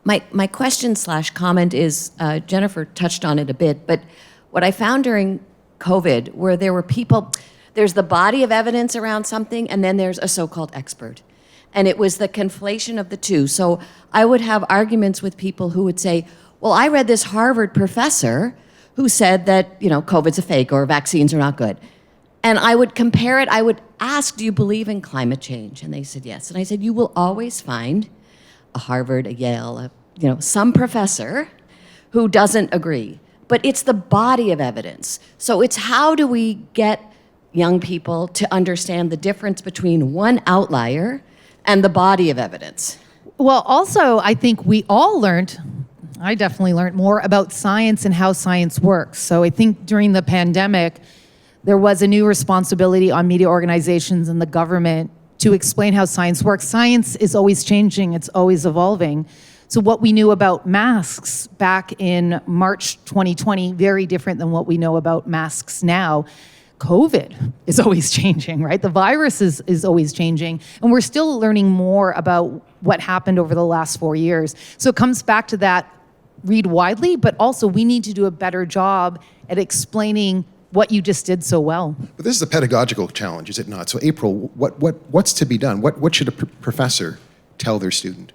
my question/comment is Jennifer touched on it a bit, but what I found during COVID, where there were people, there's the body of evidence around something, and then there's a so-called expert, and it was the conflation of the two. So I would have arguments with people who would say, "Well, I read this Harvard professor who said that COVID's a fake or vaccines are not good." And I would compare it, I would ask, do you believe in climate change? And they said yes. And I said, you will always find a Harvard, a Yale, some professor who doesn't agree. But it's the body of evidence. So it's how do we get young people to understand the difference between one outlier and the body of evidence? Well, also, I think we all I definitely learned more about science and how science works. So I think during the pandemic, there was a new responsibility on media organizations and the government to explain how science works. Science is always changing, it's always evolving. So what we knew about masks back in March 2020, very different than what we know about masks now. COVID is always changing, right? The virus is always changing, and we're still learning more about what happened over the last 4 years. So it comes back to that, read widely, but also we need to do a better job at explaining what you just did so well. But this is a pedagogical challenge, is it not? So April, what's to be done? What should a professor tell their student?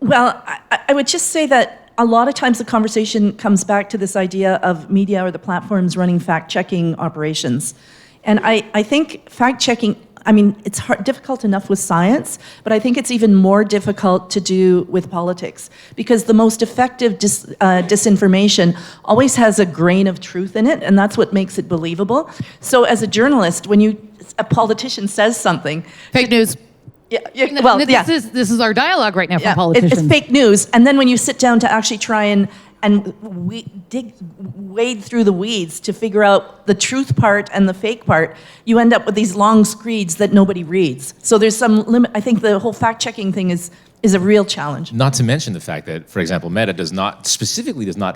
Well, I would just say that a lot of times the conversation comes back to this idea of media or the platforms running fact-checking operations. And I think fact-checking, it's difficult enough with science, but I think it's even more difficult to do with politics, because the most effective disinformation always has a grain of truth in it, and that's what makes it believable. So as a journalist, when a politician says something... Fake news. This is our dialogue right now from politicians. It's fake news, and then when you sit down to actually try and wade through the weeds to figure out the truth part and the fake part, you end up with these long screeds that nobody reads. So there's some limit. I think the whole fact-checking thing is a real challenge. Not to mention the fact that, for example, Meta does not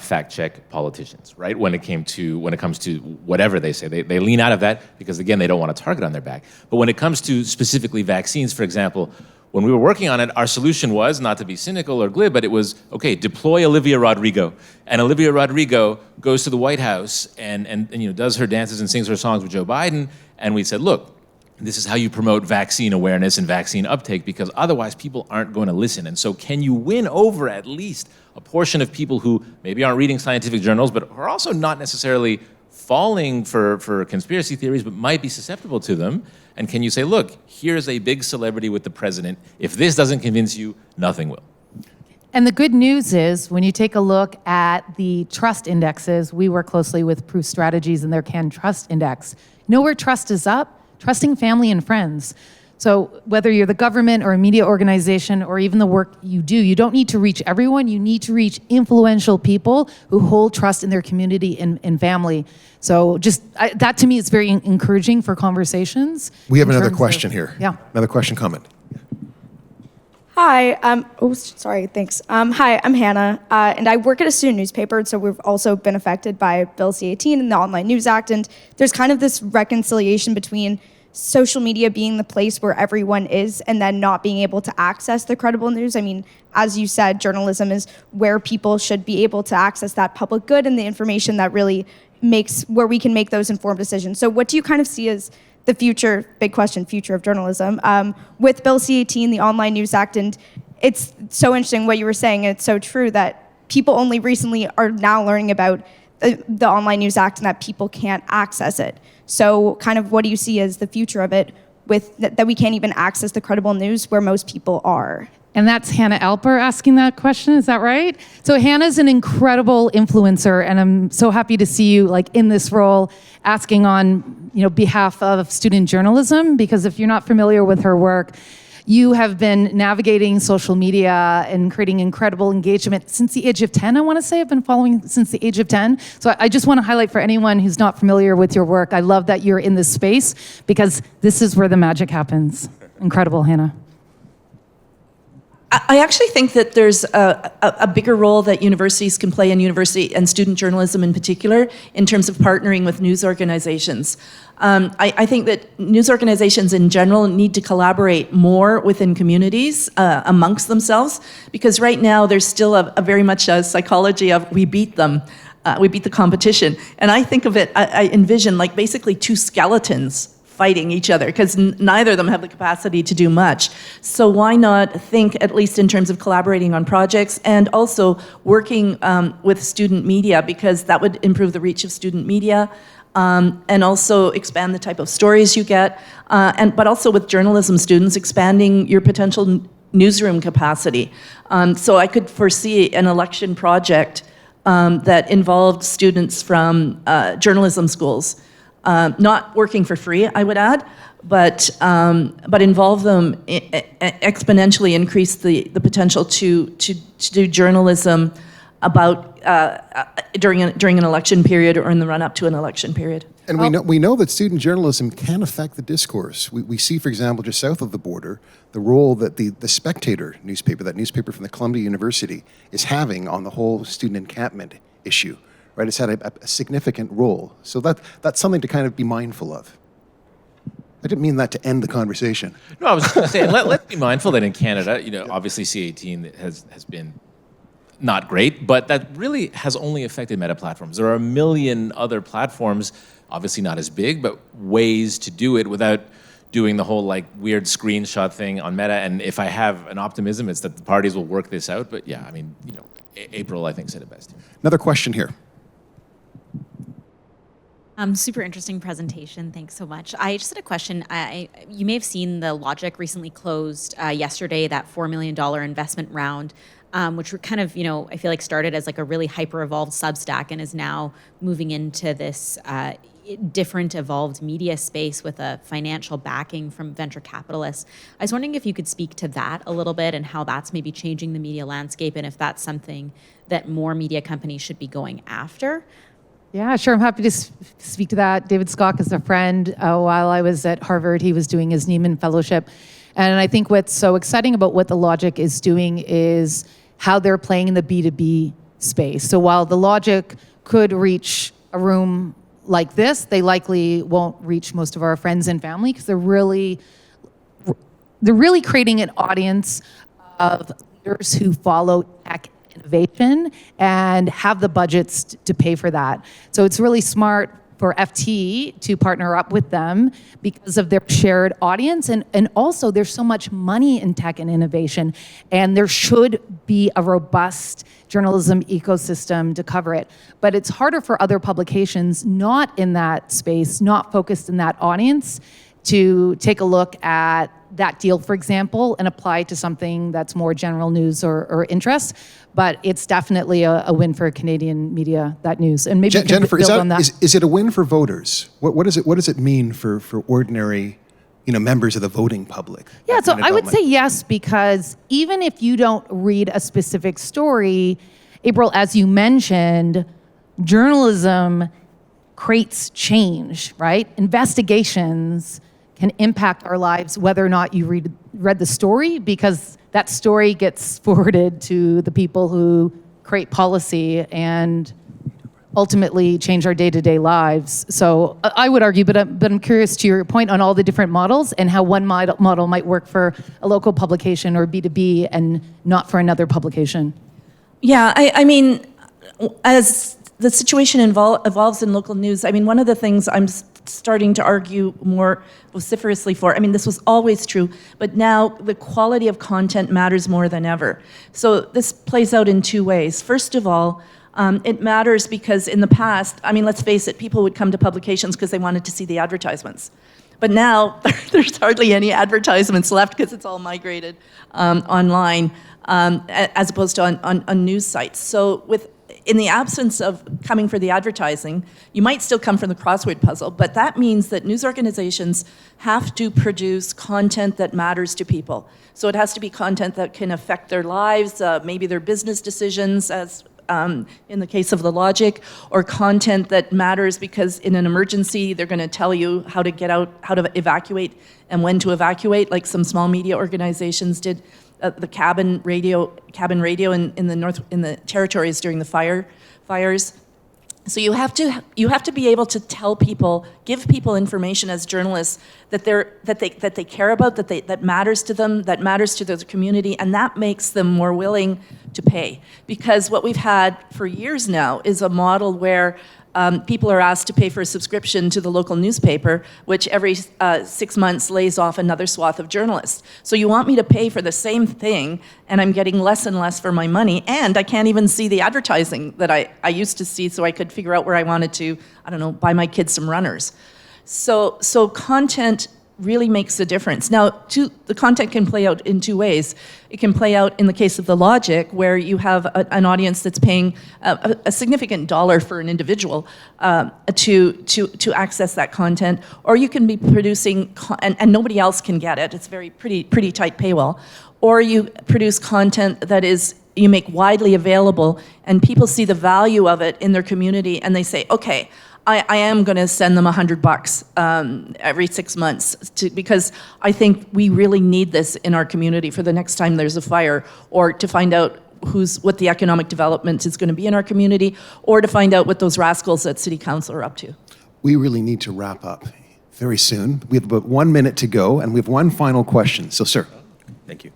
fact-check politicians, right? When it comes to whatever they say, they lean out of that because, again, they don't want a target on their back. But when it comes to specifically vaccines, for example, when we were working on it, our solution was, not to be cynical or glib, but it was, okay, deploy Olivia Rodrigo. And Olivia Rodrigo goes to the White House and does her dances and sings her songs with Joe Biden. And we said, look, this is how you promote vaccine awareness and vaccine uptake, because otherwise people aren't going to listen. And so can you win over at least a portion of people who maybe aren't reading scientific journals, but are also not necessarily falling for conspiracy theories, but might be susceptible to them? And can you say, look, here's a big celebrity with the president. If this doesn't convince you, nothing will. And the good news is, when you take a look at the trust indexes, we work closely with Proof Strategies and their Can Trust Index. You know where trust is up? Trusting family and friends. So whether you're the government or a media organization or even the work you do, you don't need to reach everyone. You need to reach influential people who hold trust in their community and family. So that to me is very encouraging for conversations. We have another question here. Yeah. Another question, comment. Hi, thanks. Hi, I'm Hannah, and I work at a student newspaper, so we've also been affected by Bill C-18 and the Online News Act, and there's kind of this reconciliation between social media being the place where everyone is and then not being able to access the credible news. I mean, as you said, journalism is where people should be able to access that public good and the information that really where we can make those informed decisions. So what do you kind of see as the future, big question, future of journalism, with Bill C-18, the Online News Act, and it's so interesting what you were saying, it's so true that people only recently are now learning about the Online News Act and that people can't access it. So kind of what do you see as the future of it with that we can't even access the credible news where most people are? And that's Hannah Alper asking that question, is that right? So Hannah's an incredible influencer, and I'm so happy to see you in this role asking on behalf of student journalism, because if you're not familiar with her work, you have been navigating social media and creating incredible engagement since the age of 10, I want to say. I've been following since the age of 10. So I just want to highlight for anyone who's not familiar with your work, I love that you're in this space, because this is where the magic happens. Incredible, Hannah. I actually think that there's a bigger role that universities can play in university and student journalism in particular in terms of partnering with news organizations. I think that news organizations in general need to collaborate more within communities amongst themselves, because right now there's still a very much a psychology of we beat them. We beat the competition. And I think of it, I envision like basically two skeletons fighting each other, because neither of them have the capacity to do much. So why not think, at least in terms of collaborating on projects and also working with student media, because that would improve the reach of student media and also expand the type of stories you get, but also with journalism students, expanding your potential newsroom capacity. So I could foresee an election project that involved students from journalism schools, not working for free, I would add, but involve them, exponentially increase the potential to do journalism about during an election period or in the run-up to an election period. And we know that student journalism can affect the discourse. We see, for example, just south of the border, the role that the Spectator newspaper, that newspaper from the Columbia University, is having on the whole student encampment issue. Right? It's had a significant role. So that's something to kind of be mindful of. I didn't mean that to end the conversation. No, I was going to say, let's be mindful that in Canada, obviously C18 has been not great, but that really has only affected meta platforms. There are a million other platforms, obviously not as big, but ways to do it without doing the whole like weird screenshot thing on Meta. And if I have an optimism, it's that the parties will work this out. But yeah, I mean, April, I think, said it best. Another question here. Super interesting presentation. Thanks so much. I just had a question. You may have seen the Logic recently closed yesterday, that $4 million investment round, which were kind of, I feel like started as like a really hyper-evolved Substack and is now moving into this different evolved media space with a financial backing from venture capitalists. I was wondering if you could speak to that a little bit and how that's maybe changing the media landscape and if that's something that more media companies should be going after. Yeah, sure. I'm happy to speak to that. David Scott is a friend. While I was at Harvard, he was doing his Nieman Fellowship. And I think what's so exciting about what the Logic is doing is how they're playing in the B2B space. So while the Logic could reach a room like this, they likely won't reach most of our friends and family because they're really creating an audience of leaders who follow tech innovation and have the budgets to pay for that. So it's really smart for FT to partner up with them because of their shared audience. And also there's so much money in tech and innovation, and there should be a robust journalism ecosystem to cover it. But it's harder for other publications not in that space, not focused in that audience, to take a look at that deal, for example, and apply to something that's more general news or interest. But it's definitely a win for Canadian media, that news. And maybe Jennifer, build on that. Is it a win for voters? What does it mean for ordinary members of the voting public? Yeah, so I would say yes, because even if you don't read a specific story, April, as you mentioned, journalism creates change, right? Investigations can impact our lives whether or not you read the story, because that story gets forwarded to the people who create policy and ultimately change our day-to-day lives. So I would argue, but I'm curious to your point on all the different models and how one model might work for a local publication or B2B and not for another publication. Yeah, I mean, as the situation evolves in local news, I mean, one of the things I'm starting to argue more vociferously for, I mean, this was always true, but now the quality of content matters more than ever. So this plays out in two ways. First of all, it matters because in the past, I mean, let's face it, people would come to publications because they wanted to see the advertisements. But now there's hardly any advertisements left because it's all migrated online as opposed to on news sites. So in the absence of coming for the advertising, you might still come from the crossword puzzle, but that means that news organizations have to produce content that matters to people. So it has to be content that can affect their lives, maybe their business decisions, as in the case of the Logic, or content that matters because in an emergency they're going to tell you how to get out, how to evacuate, and when to evacuate, like some small media organizations did. The cabin radio in the territories during the fires. So you have to be able to tell people, give people information as journalists that they care about, that matters to them, that matters to their community, and that makes them more willing to pay. Because what we've had for years now is a model where people are asked to pay for a subscription to the local newspaper, which every 6 months lays off another swath of journalists. So you want me to pay for the same thing, and I'm getting less and less for my money, and I can't even see the advertising that I used to see, so I could figure out where I wanted to, I don't know, buy my kids some runners. So content really makes a difference. Now, the content can play out in two ways. It can play out in the case of the Logic, where you have an audience that's paying a significant dollar for an individual to access that content, or you can be producing, and nobody else can get it. It's pretty tight paywall. Or you produce content that you make widely available, and people see the value of it in their community, and they say, okay, I am going to send them $100 every 6 months because I think we really need this in our community for the next time there's a fire, or to find out what the economic development is going to be in our community, or to find out what those rascals at City Council are up to. We really need to wrap up very soon. We have about 1 minute to go, and we have one final question. So, sir. Thank you.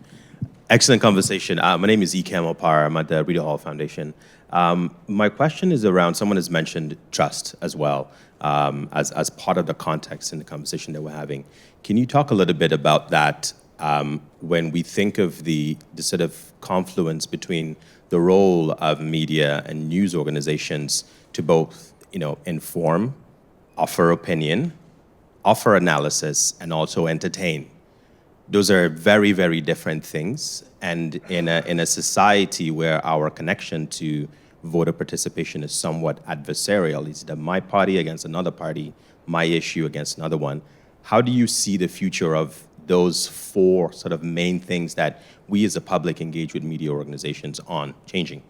Excellent conversation. My name is Ikem Opar. I'm at the Rita Hall Foundation. My question is around, someone has mentioned trust as well, as part of the context in the conversation that we're having. Can you talk a little bit about that when we think of the sort of confluence between the role of media and news organizations to both, inform, offer opinion, offer analysis, and also entertain? Those are very, very different things. And in a society where our connection to voter participation is somewhat adversarial, it's either my party against another party, my issue against another one, how do you see the future of those four sort of main things that we as a public engage with media organizations on changing?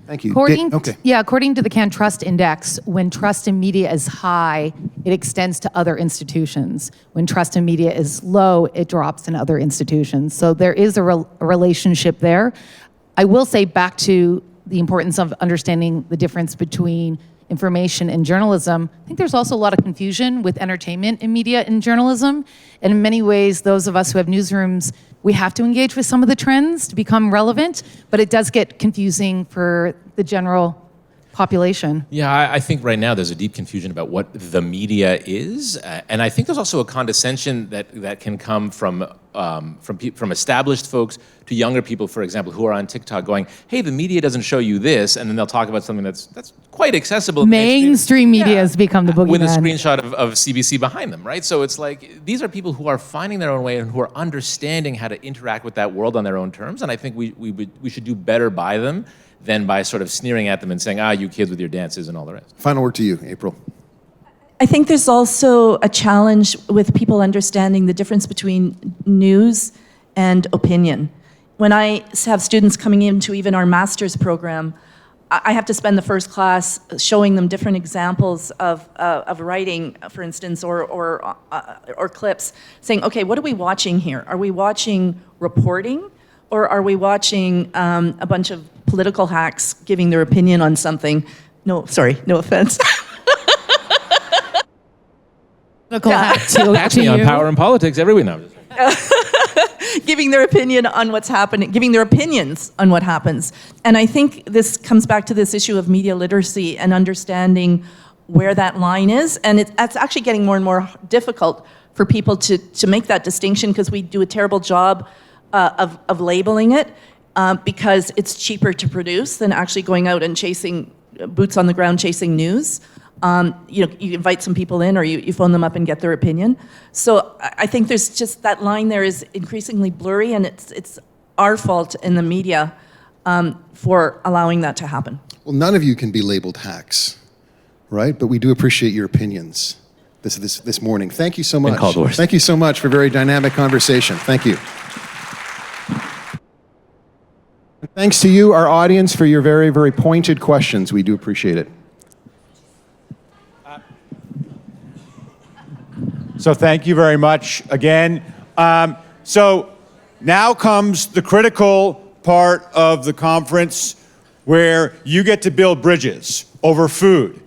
Thank you. According to the Can Trust Index, when trust in media is high, it extends to other institutions. When trust in media is low, it drops in other institutions. So there is a relationship there. I will say, back to the importance of understanding the difference between information and journalism, I think there's also a lot of confusion with entertainment in media and journalism. And in many ways, those of us who have newsrooms, we have to engage with some of the trends to become relevant, but it does get confusing for the general population. Yeah, I think right now there's a deep confusion about what the media is, and I think there's also a condescension that can come from established folks to younger people, for example, who are on TikTok going, "Hey, the media doesn't show you this," and then they'll talk about something that's quite accessible. Mainstream media has become the boogeyman. With a screenshot of CBC behind them, right? So it's like these are people who are finding their own way and who are understanding how to interact with that world on their own terms, and I think we should do better by them than by sort of sneering at them and saying, you kids with your dances and all the rest. Final word to you, April. I think there's also a challenge with people understanding the difference between news and opinion. When I have students coming into even our master's program, I have to spend the first class showing them different examples of writing, for instance, or clips, saying, okay, what are we watching here? Are we watching reporting, or are we watching a bunch of political hacks giving their opinion on something? No, sorry, no offense. Catch me on Power and Politics every week now. Giving their opinion on what's happening, giving their opinions on what happens. And I think this comes back to this issue of media literacy and understanding where that line is. And it's actually getting more and more difficult for people to make that distinction, because we do a terrible job of labeling it because it's cheaper to produce than actually going out and chasing boots on the ground, chasing news. You invite some people in, or you phone them up and get their opinion. So I think there's just that line there is increasingly blurry, and it's our fault in the media for allowing that to happen. Well, none of you can be labeled hacks, right? But we do appreciate your opinions this morning. Thank you so much. Thank you so much for a very dynamic conversation. Thank you. Thanks to you, our audience, for your very, very pointed questions. We do appreciate it. So thank you very much again. So now comes the critical part of the conference where you get to build bridges over food.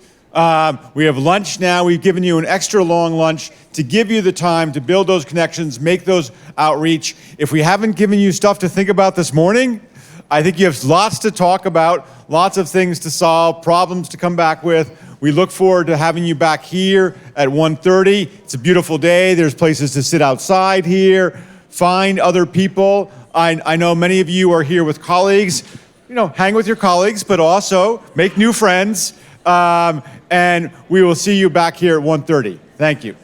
We have lunch now. We've given you an extra long lunch to give you the time to build those connections, make those outreach. If we haven't given you stuff to think about this morning, I think you have lots to talk about, lots of things to solve, problems to come back with. We look forward to having you back here at 1:30. It's a beautiful day. There's places to sit outside here, find other people. I know many of you are here with colleagues. Hang with your colleagues, but also make new friends. And we will see you back here at 1:30. Thank you.